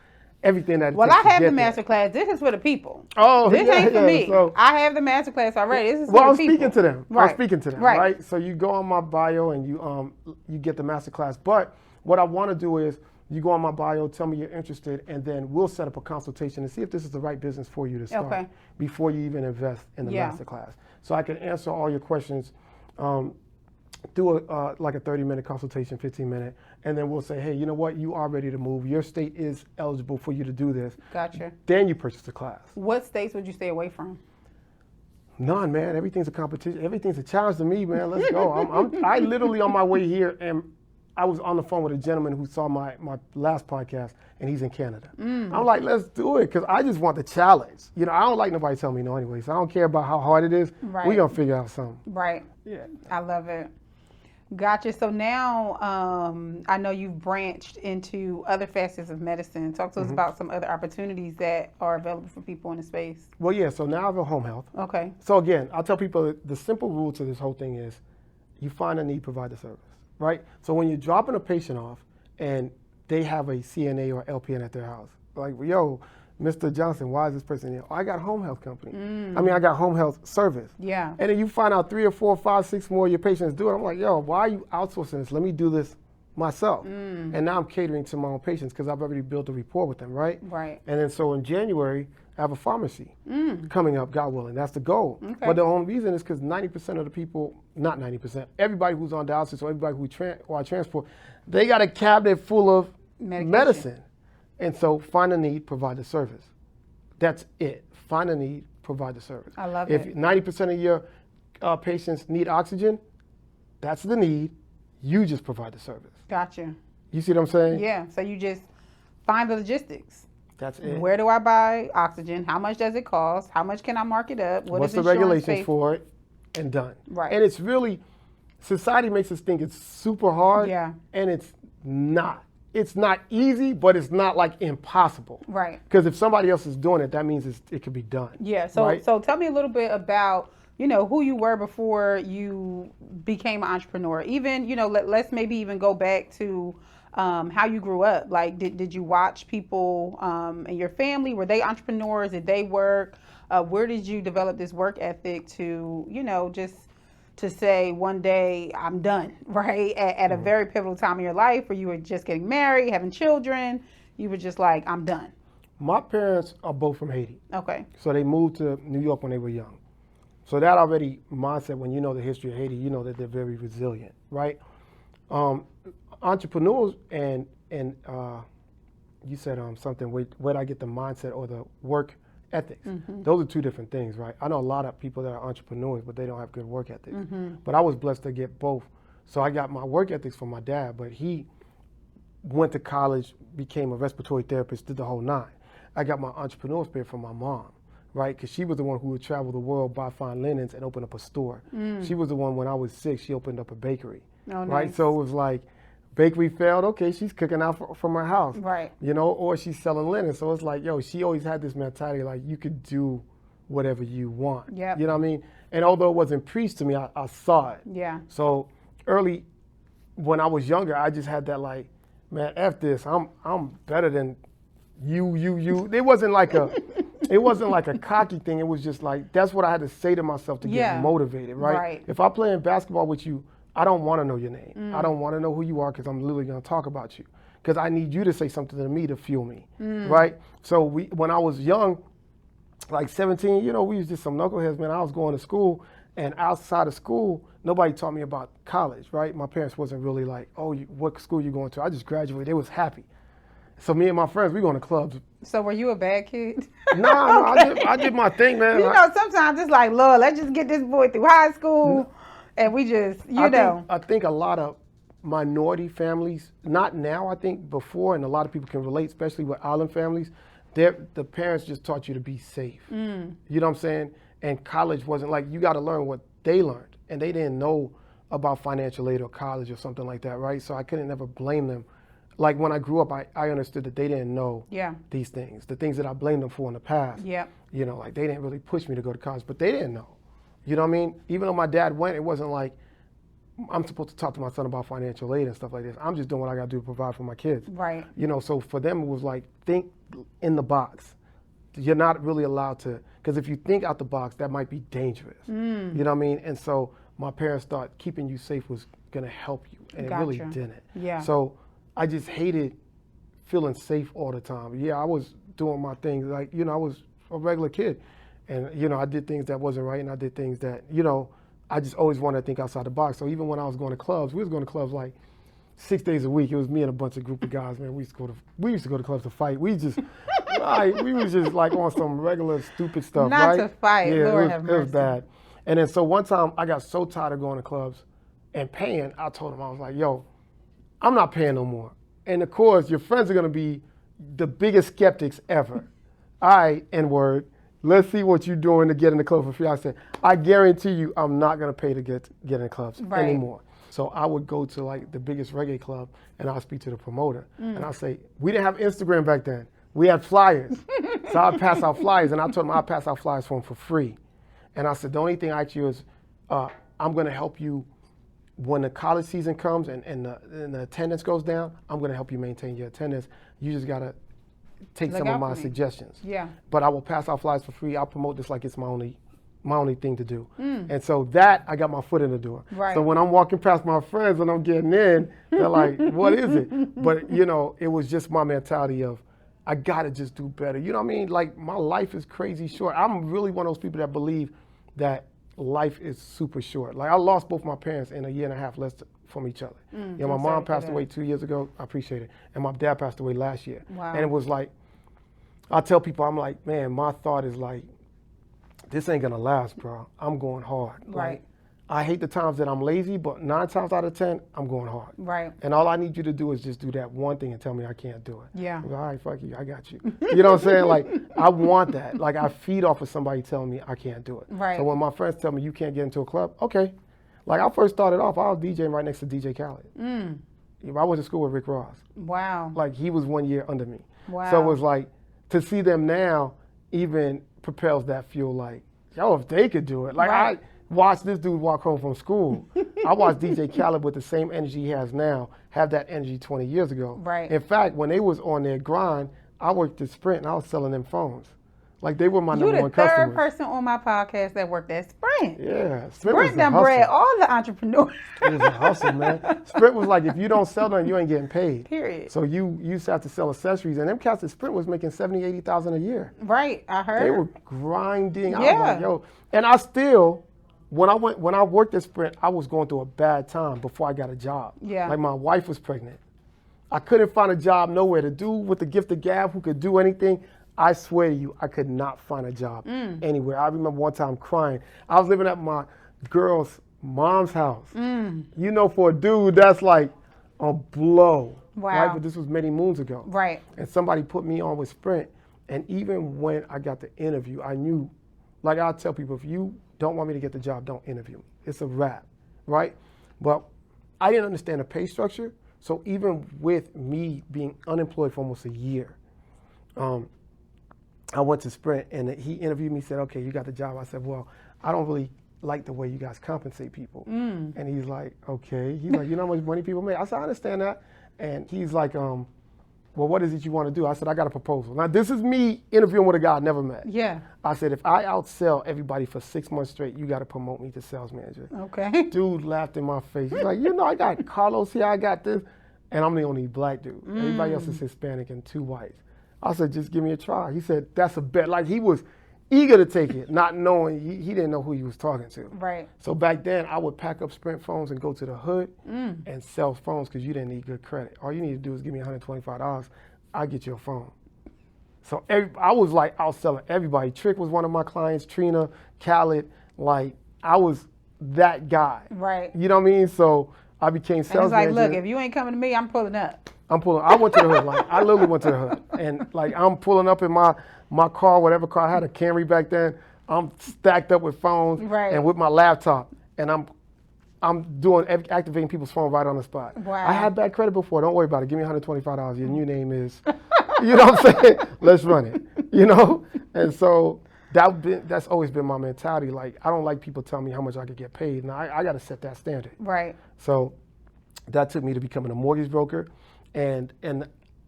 everything that it Well, takes I to have the get there. master class. This is for the people. Oh, This ain't for me. So, I have the master class already. This is well, for I'm the people. speaking to them. Right. I'm speaking to them, Right. right? So you go on my bio and you get the master class. But what I want to do is you go on my bio, tell me you're interested, and then we'll set up a consultation and see if this is the right business for you to start before you even invest in the master class. So I can answer all your questions, do like a 30-minute consultation, 15-minute, and then we'll say, hey, you know what? You are ready to move. Your state is eligible for you to do this. Gotcha. Then you purchase the class. What states would you stay away from? None, man. Everything's a competition. Everything's a challenge to me, man. Let's go. I literally on my way here, and I was on the phone with a gentleman who saw my last podcast, and he's in Canada. I'm like, let's do it, because I just want the challenge. You know, I don't like nobody telling me no anyway, so I don't care about how hard it is. Right. We're going to figure out something. Right. Yeah. I love it. Gotcha. So now I know you've branched into other facets of medicine. Talk to us about some other opportunities that are available for people in the space. Well, yeah, so now I have a home health. Okay. So again, I'll tell people the simple rule to this whole thing is you find a need, provide the service, right? So when you're dropping a patient off and they have a CNA or LPN at their house, like, yo, Mr. Johnson, why is this person here? Oh, I got a home health company. I mean, I got home health service. Yeah. And then you find out 3 or 4, 5, 6 more of your patients do it. I'm like, yo, why are you outsourcing this? Let me do this myself. And now I'm catering to my own patients because I've already built a rapport with them, right? Right. And then so in January, I have a pharmacy coming up, God willing. That's the goal. Okay. But the only reason is because 90% of the people, not 90%, everybody who's on dialysis or everybody who I transport, they got a cabinet full of medicine. And so find a need, provide the service. That's it. Find a need, provide the service. I love if it. 90% of your patients need oxygen, that's the need. You just provide the service. Gotcha. You see what I'm saying? Yeah. So you just find the logistics. That's it. Where do I buy oxygen? How much does it cost? How much can I mark it up? What's does the insurance regulations pay for it? And done. Right. And it's really, society makes us think it's super hard. Yeah. And it's not. It's not easy, but it's not like impossible. Right. Because if somebody else is doing it, that means it can be done. Yeah. So right? so tell me a little bit about, you know, who you were before you became an entrepreneur. Even, you know, let's maybe even go back to how you grew up. Like, did you watch people in your family? Were they entrepreneurs? Did they work? Where did you develop this work ethic to, you know, just to say one day I'm done, right? At a very pivotal time in your life where you were just getting married, having children, you were just like, I'm done. My parents are both from Haiti. Okay. So they moved to New York when they were young. So that already mindset, when you know the history of Haiti, you know that they're very resilient, right? Entrepreneurs and you said something, where'd I get the mindset or the work ethics? Those are two different things, right? I know a lot of people that are entrepreneurs, but they don't have good work ethics. But I was blessed to get both. So I got my work ethics from my dad, but he went to college, became a respiratory therapist, did the whole nine. I got my entrepreneur spirit from my mom, right? Because she was the one who would travel the world, buy fine linens, and open up a store. She was the one, when I was 6, she opened up a bakery, right? Nice. So it was like, bakery failed, okay, she's cooking out from her house, Right. you know, or she's selling linen. So it's like, yo, she always had this mentality, like, you could do whatever you want. Yep. You know what I mean? And although it wasn't preached to me, I saw it. Yeah. So early, when I was younger, I just had that, like, man, F this, I'm better than you. It wasn't like a cocky thing. It was just like, that's what I had to say to myself to get motivated, right? Right. If I'm playing basketball with you, I don't want to know your name. I don't want to know who you are because I'm literally going to talk about you. Because I need you to say something to me to fuel me, right? So when I was young, like 17, you know, we was just some knuckleheads, man. I was going to school, and outside of school, nobody taught me about college, right? My parents wasn't really like, oh, what school you going to? I just graduated. They was happy. So me and my friends, we going to clubs. So were you a bad kid? No, I did my thing, man. You know, sometimes it's like, Lord, let's just get this boy through high school. And we just, I think a lot of minority families, not now, I think before, and a lot of people can relate, especially with island families, the parents just taught you to be safe. You know what I'm saying? And college wasn't like, you got to learn what they learned. And they didn't know about financial aid or college or something like that, right? So I couldn't never blame them. Like when I grew up, I understood that they didn't know these things, the things that I blamed them for in the past. Yeah. You know, like they didn't really push me to go to college, but they didn't know. You know what I mean? Even though my dad went, it wasn't like I'm supposed to talk to my son about financial aid and stuff like this. I'm just doing what I got to do to provide for my kids. Right. You know, so for them, it was like, think in the box. You're not really allowed to, because if you think out the box, that might be dangerous. You know what I mean? And so my parents thought keeping you safe was going to help you, and it really didn't. Yeah. So I just hated feeling safe all the time. Yeah, I was doing my thing. Like, you know, I was a regular kid. And, you know, I did things that wasn't right, and I did things that, you know, I just always wanted to think outside the box. So even when I was going to clubs, we was going to clubs like 6 days a week. It was me and a bunch of group of guys, man. We used to go to clubs to fight. We was just like on some regular stupid stuff, Not right? to fight, Yeah, Lord it have was mercy. bad. And then so one time I got so tired of going to clubs and paying, I told him, I was like, yo, I'm not paying no more. And of course, your friends are going to be the biggest skeptics ever. All right, N-word. Let's see what you're doing to get in the club for free. I said, I guarantee you I'm not going to pay to get in the clubs anymore. So I would go to like the biggest reggae club and I'll speak to the promoter. And I'll say, we didn't have Instagram back then. We had flyers. So I'd pass out flyers, and I told him I'd pass out flyers for him for free. And I said, the only thing I ask you is, I'm going to help you when the college season comes and the attendance goes down, I'm going to help you maintain your attendance. You just got to take some of my suggestions. Yeah. But I will pass out flyers for free. I'll promote this like it's my only my only thing to do. And so that, I got my foot in the door. Right. So when I'm walking past my friends and I'm getting in, they're like, what is it? But, you know, it was just my mentality of, I gotta just do better. You know what I mean? Like, my life is crazy short. I'm really one of those people that believe that life is super short. Like, I lost both my parents in a year and a half less from each other. You know, my mom passed away 2 years ago. I appreciate it. And my dad passed away last year. Wow. And it was like, I tell people, I'm like, man, my thought is like, this ain't gonna last, bro. I'm going hard. Right. Like, I hate the times that I'm lazy, but 9 times out of 10, I'm going hard. Right. And all I need you to do is just do that one thing and tell me I can't do it. Yeah. I'm like, all right, fuck you, I got you. You know what I'm saying? Like, I want that. Like, I feed off of somebody telling me I can't do it. Right. So when my friends tell me you can't get into a club, okay. Like, I first started off, I was DJing right next to DJ Khaled. I went to school with Rick Ross. Wow. Like, he was 1 year under me. Wow. So it was like, to see them now even propels that fuel, like, yo, if they could do it. Like, Right. I watched this dude walk home from school. I watched DJ Khaled with the same energy he has now, have that energy 20 years ago. Right. In fact, when they was on their grind, I worked at Sprint and I was selling them phones. Like, they were my number one You're the third customers. person on my podcast that worked at Sprint. Yeah, Sprint done bred all the entrepreneurs. It was a hustle, man. Sprint was like, if you don't sell them, you ain't getting paid. Period. So you used to have to sell accessories, and them cats at Sprint was making $70,000, $80,000 a year. Right, I heard. They were grinding. I Yeah. was like, yo, and I still, when I worked at Sprint, I was going through a bad time before I got a job. Yeah. Like, my wife was pregnant. I couldn't find a job nowhere. To do with the gift of gab who could do anything, I swear to you, I could not find a job anywhere. I remember one time crying. I was living at my girl's mom's house. You know, for a dude, that's like a blow. Wow. Right? But this was many moons ago. Right. And somebody put me on with Sprint. And even when I got the interview, I knew, like, I tell people, if you don't want me to get the job, don't interview me. It's a wrap, right? But I didn't understand the pay structure. So even with me being unemployed for almost a year, I went to Sprint and he interviewed me, said, okay, you got the job. I said, well, I don't really like the way you guys compensate people. And he's like, okay. He's like, you know how much money people make? I said, I understand that. And he's like, well, what is it you want to do? I said, I got a proposal. Now, this is me interviewing with a guy I never met. Yeah. I said, if I outsell everybody for 6 months straight, you got to promote me to sales manager. Okay. Dude laughed in my face. He's like, you know, I got Carlos here, I got this. And I'm the only black dude. Everybody else is Hispanic and 2 whites. I said, just give me a try. He said, that's a bet. Like, he was eager to take it, not knowing, he didn't know who he was talking to. Right. So back then, I would pack up Sprint phones and go to the hood and sell phones because you didn't need good credit. All you need to do is give me $125. I'll get you a phone. So I was like out selling everybody. Trick was one of my clients, Trina, Khaled. Like, I was that guy. Right. You know what I mean? So I became And sales it's like, manager. look, if you ain't coming to me, I'm pulling up. I went to the hood. Like, I literally went to the hood. And like, I'm pulling up in my car, whatever car I had, a Camry back then. I'm stacked up with phones Right. and with my laptop. And I'm doing activating people's phone right on the spot. Wow. I had bad credit before. Don't worry about it. Give me $125. Your new name is, you know what I'm saying? Let's run it. You know? And so that's always been my mentality. Like, I don't like people telling me how much I could get paid. Now, I got to set that standard. Right. So that took me to becoming a mortgage broker. And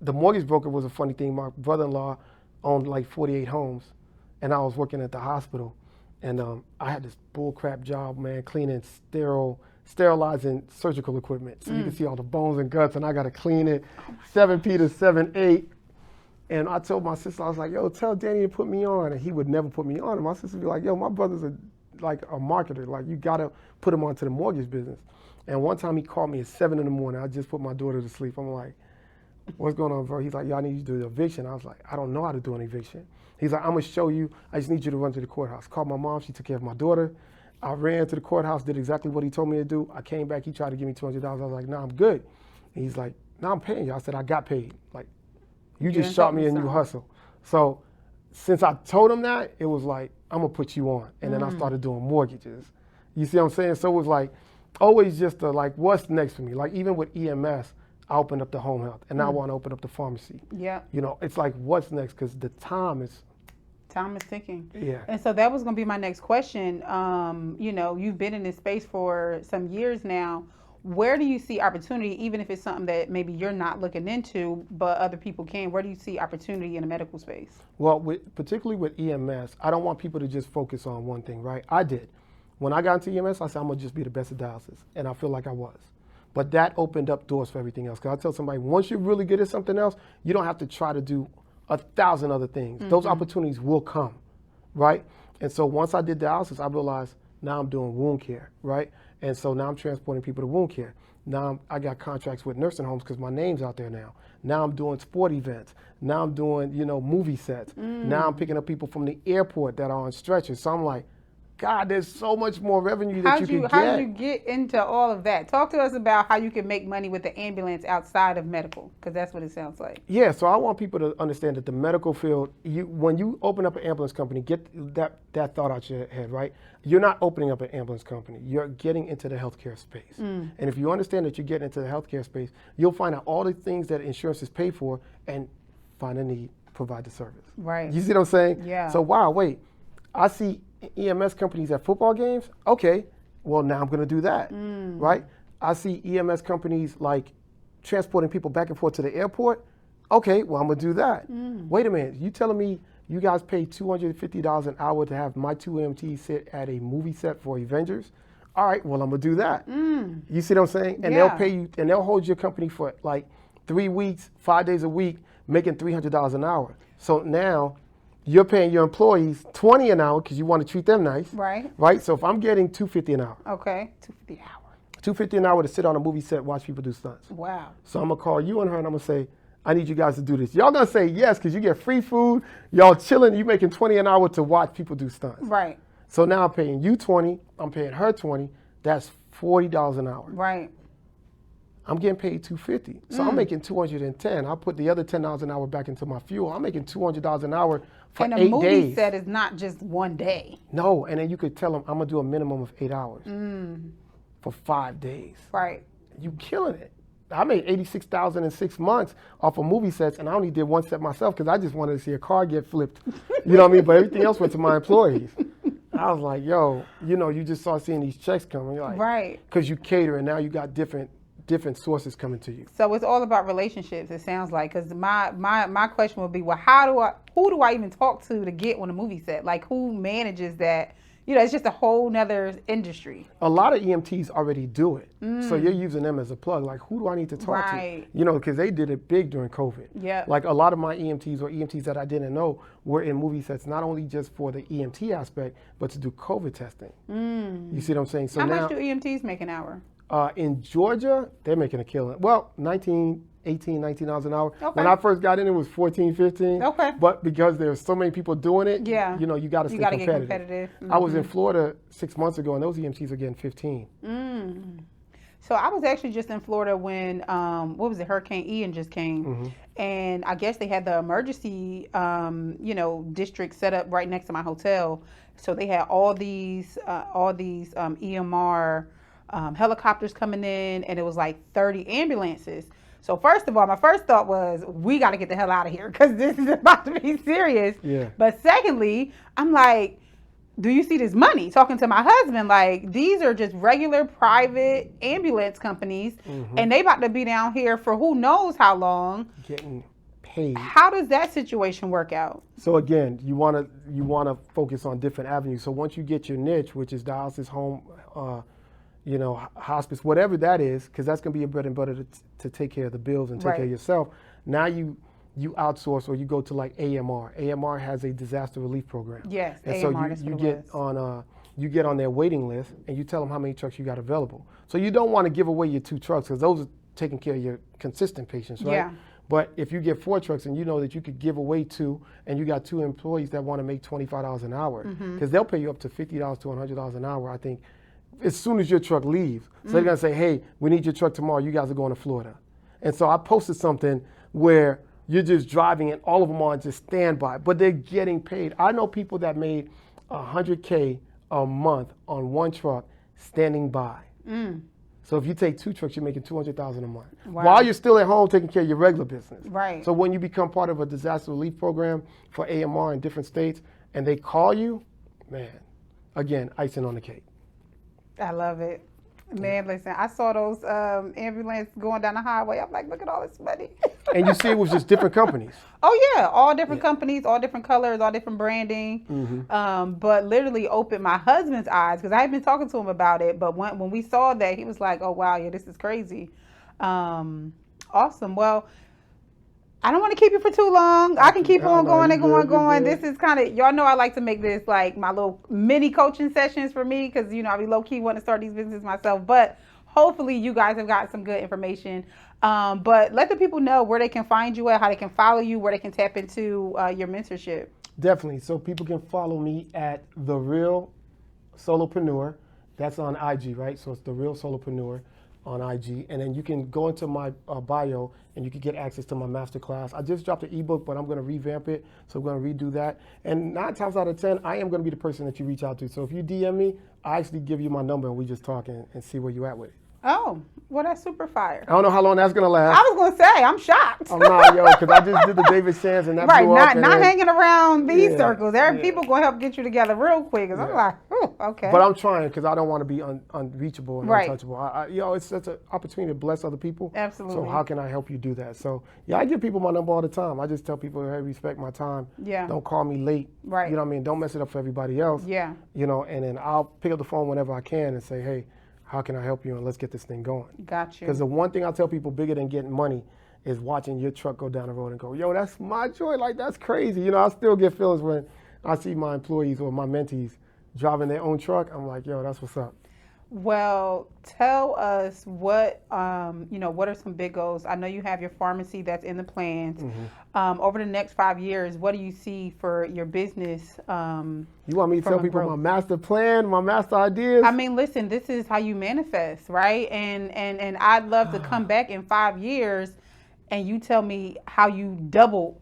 the mortgage broker was a funny thing. My brother-in-law owned like 48 homes, and I was working at the hospital. And I had this bullcrap job, man, cleaning sterilizing surgical equipment. So you can see all the bones and guts, and I got to clean it, 7P to 7/8. And I told my sister, I was like, yo, tell Danny to put me on. And he would never put me on. And my sister would be like, yo, my brother's like a marketer. Like, you got to put him onto the mortgage business. And one time he called me at 7 in the morning. I just put my daughter to sleep. I'm like, what's going on, bro? He's like, yeah, I need you to do the eviction. I was like, I don't know how to do an eviction. He's like, I'm going to show you. I just need you to run to the courthouse. Called my mom. She took care of my daughter. I ran to the courthouse, did exactly what he told me to do. I came back. He tried to give me $200. I was like, nah, I'm good. And he's like, nah, I'm paying you. I said, I got paid. Like, you just shot me and you hustle. So since I told him that, it was like, I'm going to put you on. And then I started doing mortgages. You see what I'm saying? So it was like, always just like, what's next for me? Like, even with EMS, I opened up the home health, and now I want to open up the pharmacy. Yeah. You know, it's like, what's next? Because the time is ticking. Yeah. And so that was going to be my next question. You know, you've been in this space for some years now. Where do you see opportunity, even if it's something that maybe you're not looking into, but other people can? Where do you see opportunity in the medical space? Well, particularly with EMS, I don't want people to just focus on one thing, right? I did. When I got into EMS, I said, I'm going to just be the best at dialysis. And I feel like I was. But that opened up doors for everything else. Because I tell somebody, once you're really good at something else, you don't have to try to do 1,000 other things. Those opportunities will come, right? And so once I did dialysis, I realized now I'm doing wound care, right? And so now I'm transporting people to wound care. Now I got contracts with nursing homes because my name's out there now. Now I'm doing sport events. Now I'm doing, movie sets. Now I'm picking up people from the airport that are on stretchers. So I'm like, God, there's so much more revenue that you can get. How did you get into all of that? Talk to us about how you can make money with the ambulance outside of medical, because that's what it sounds like. Yeah, so I want people to understand that the medical field, when you open up an ambulance company, get that thought out your head, right? You're not opening up an ambulance company. You're getting into the healthcare space. And if you understand that you're getting into the healthcare space, you'll find out all the things that insurance is paid for and find a need, provide the service. Right. You see what I'm saying? Yeah. So, wow, wait, I see EMS companies at football games. Okay, well now I'm going to do that, right? I see EMS companies like transporting people back and forth to the airport. Okay, well I'm going to do that. Wait a minute, you telling me you guys pay $250 an hour to have my 2 EMTs sit at a movie set for Avengers? All right, well I'm going to do that. You see what I'm saying? And they'll pay you, and they'll hold your company for like 3 weeks, 5 days a week, making $300 an hour. So now you're paying your employees $20 an hour because you want to treat them nice. Right. Right? So if I'm getting $250 an hour. Okay, $250 an hour. $250 an hour to sit on a movie set, watch people do stunts. Wow. So I'm going to call you and her and I'm going to say, I need you guys to do this. Y'all going to say yes because you get free food. Y'all chilling. You making $20 an hour to watch people do stunts. Right. So now I'm paying you $20. I'm paying her $20. That's $40 an hour. Right. I'm getting paid $250. So I'm making $210. I'll put the other $10 an hour back into my fuel. I'm making $200 an hour for 8 days. And a movie set is not just one day. No, and then you could tell them I'm gonna do a minimum of 8 hours for 5 days. Right. You killing it. I made $86,000 in 6 months off of movie sets, and I only did one set myself because I just wanted to see a car get flipped. You know what I mean? But everything else went to my employees. I was like, yo, you just start seeing these checks coming. You're like, right. Because you cater, and now you got different sources coming to you. So it's all about relationships, it sounds like. Because my question would be, well, who do I even talk to get on a movie set? Like, who manages that? It's just a whole nother industry. A lot of EMTs already do it. So you're using them as a plug. Like, who do I need to talk to? Because they did it big during COVID. Yeah. Like, a lot of my EMTs or EMTs that I didn't know were in movie sets, not only just for the EMT aspect, but to do COVID testing. You see what I'm saying? So How now, much do EMTs make an hour? In Georgia, they're making a killing. Well, $19 an hour. Okay. When I first got in, it was $14, $15. Okay. But because there's so many people doing it, you got to stay competitive. Get competitive. I was in Florida 6 months ago, and those EMTs are getting 15. So I was actually just in Florida when, Hurricane Ian just came. And I guess they had the emergency, district set up right next to my hotel. So they had all these EMR helicopters coming in, and it was like 30 ambulances. So first of all, my first thought was, we got to get the hell out of here because this is about to be serious. Yeah. But secondly, I'm like, do you see this money? Talking to my husband, like, these are just regular private ambulance companies, and they about to be down here for who knows how long. Getting paid. How does that situation work out? So again, you wanna focus on different avenues. So once you get your niche, which is dialysis, home, hospice, whatever that is, because that's going to be your bread and butter to take care of the bills and take care of yourself. Now you outsource or you go to like AMR. AMR has a disaster relief program. Yes, and AMR. So you get on their waiting list and you tell them how many trucks you got available. So you don't want to give away your 2 trucks because those are taking care of your consistent patients, right? Yeah. But if you get 4 trucks and you know that you could give away 2 and you got 2 employees that want to make $25 an hour, because they'll pay you up to $50 to $100 an hour, I think, as soon as your truck leaves. So they're going to say, hey, we need your truck tomorrow. You guys are going to Florida. And so I posted something where you're just driving and all of them are on just standby, but they're getting paid. I know people that made $100K a month on 1 truck standing by. So if you take 2 trucks, you're making $200,000 a month. Wow. While you're still at home taking care of your regular business. Right. So when you become part of a disaster relief program for AMR in different states and they call you, man, again, icing on the cake. I love it. Man, listen, I saw those ambulance going down the highway. I'm like, look at all this money. And you see it was just different companies. Oh yeah, all different companies, all different colors, all different branding. But literally opened my husband's eyes because I had been talking to him about it. But when we saw that, he was like, "Oh wow, yeah, this is crazy." Awesome. Well, I don't want to keep you for too long. I can keep on going and going. This is kind of, y'all know I like to make this like my little mini coaching sessions for me because, you know, I be low key want to start these businesses myself. But hopefully you guys have got some good information. But let the people know where they can find you at, how they can follow you, where they can tap into your mentorship. Definitely. So people can follow me at The Real Solopreneur. That's on IG, right? So it's The Real Solopreneur on IG, and then you can go into my bio and you can get access to my masterclass. I just dropped an ebook, but I'm going to revamp it, so I'm going to redo that. And 9 times out of 10, I am going to be the person that you reach out to. So if you DM me, I actually give you my number and we just talk and see where you at with it. Oh, well, that's super fire. I don't know how long that's going to last. I was going to say, I'm shocked. I'm not, because I just did the David Sands and that blew up. Right, not hanging around these circles. People going to help get you together real quick. Cause I'm like, oh, okay. But I'm trying because I don't want to be unreachable and untouchable. It's such an opportunity to bless other people. Absolutely. So how can I help you do that? So I give people my number all the time. I just tell people, hey, respect my time. Yeah. Don't call me late. Right. You know what I mean? Don't mess it up for everybody else. Yeah. You know, and then I'll pick up the phone whenever I can and say, hey, how can I help you? And let's get this thing going. Got you. Because the one thing I tell people bigger than getting money is watching your truck go down the road and go, yo, that's my joy. Like, that's crazy. You know, I still get feelings when I see my employees or my mentees driving their own truck. I'm like, yo, that's what's up. Well, tell us what, what are some big goals? I know you have your pharmacy that's in the plans. Over the next 5 years, what do you see for your business? You want me to tell people my master plan, my master ideas? I mean, listen, this is how you manifest, right? And I'd love to come back in 5 years and you tell me how you double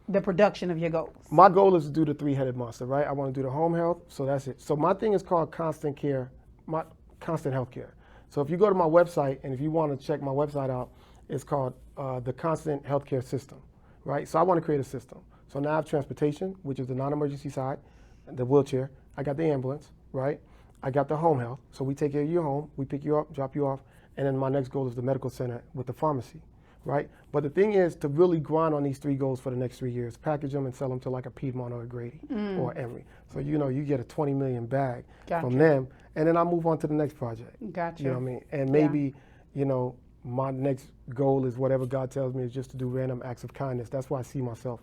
the production of your goals. My goal is to do the 3-headed monster, right? I want to do the home health, so that's it. So my thing is called constant care. Constant healthcare. So if you go to my website and if you want to check my website out, it's called the Constant Healthcare System, right? So I want to create a system. So now I have transportation, which is the non-emergency side, the wheelchair. I got the ambulance, right? I got the home health. So we take care of your home, we pick you up, drop you off, and then my next goal is the medical center with the pharmacy, right? But the thing is to really grind on these 3 goals for the next 3 years, package them and sell them to like a Piedmont or a Grady or Emory. So you get a 20 million bag from them, and then I move on to the next project. Gotcha. You know what I mean? And maybe, my next goal is whatever God tells me is just to do random acts of kindness. That's why I see myself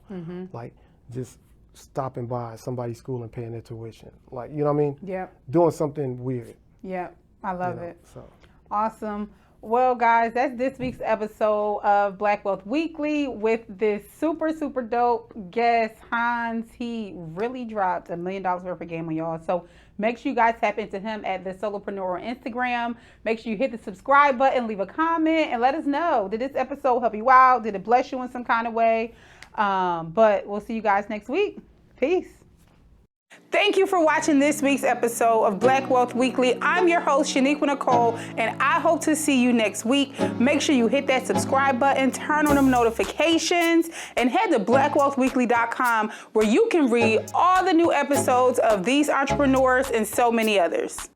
like just stopping by somebody's school and paying their tuition. Like, you know what I mean? Yeah. Doing something weird. Yeah, I love it. So. Awesome. Well, guys, that's this week's episode of Black Wealth Weekly with this super, super dope guest, Hans. He really dropped $1 million worth of game on y'all. So make sure you guys tap into him at the Solopreneur on Instagram. Make sure you hit the subscribe button, leave a comment, and let us know. Did this episode help you out? Did it bless you in some kind of way? But we'll see you guys next week. Peace. Thank you for watching this week's episode of Black Wealth Weekly. I'm your host, Shaniqua Nicole, and I hope to see you next week. Make sure you hit that subscribe button, turn on them notifications, and head to blackwealthweekly.com where you can read all the new episodes of these entrepreneurs and so many others.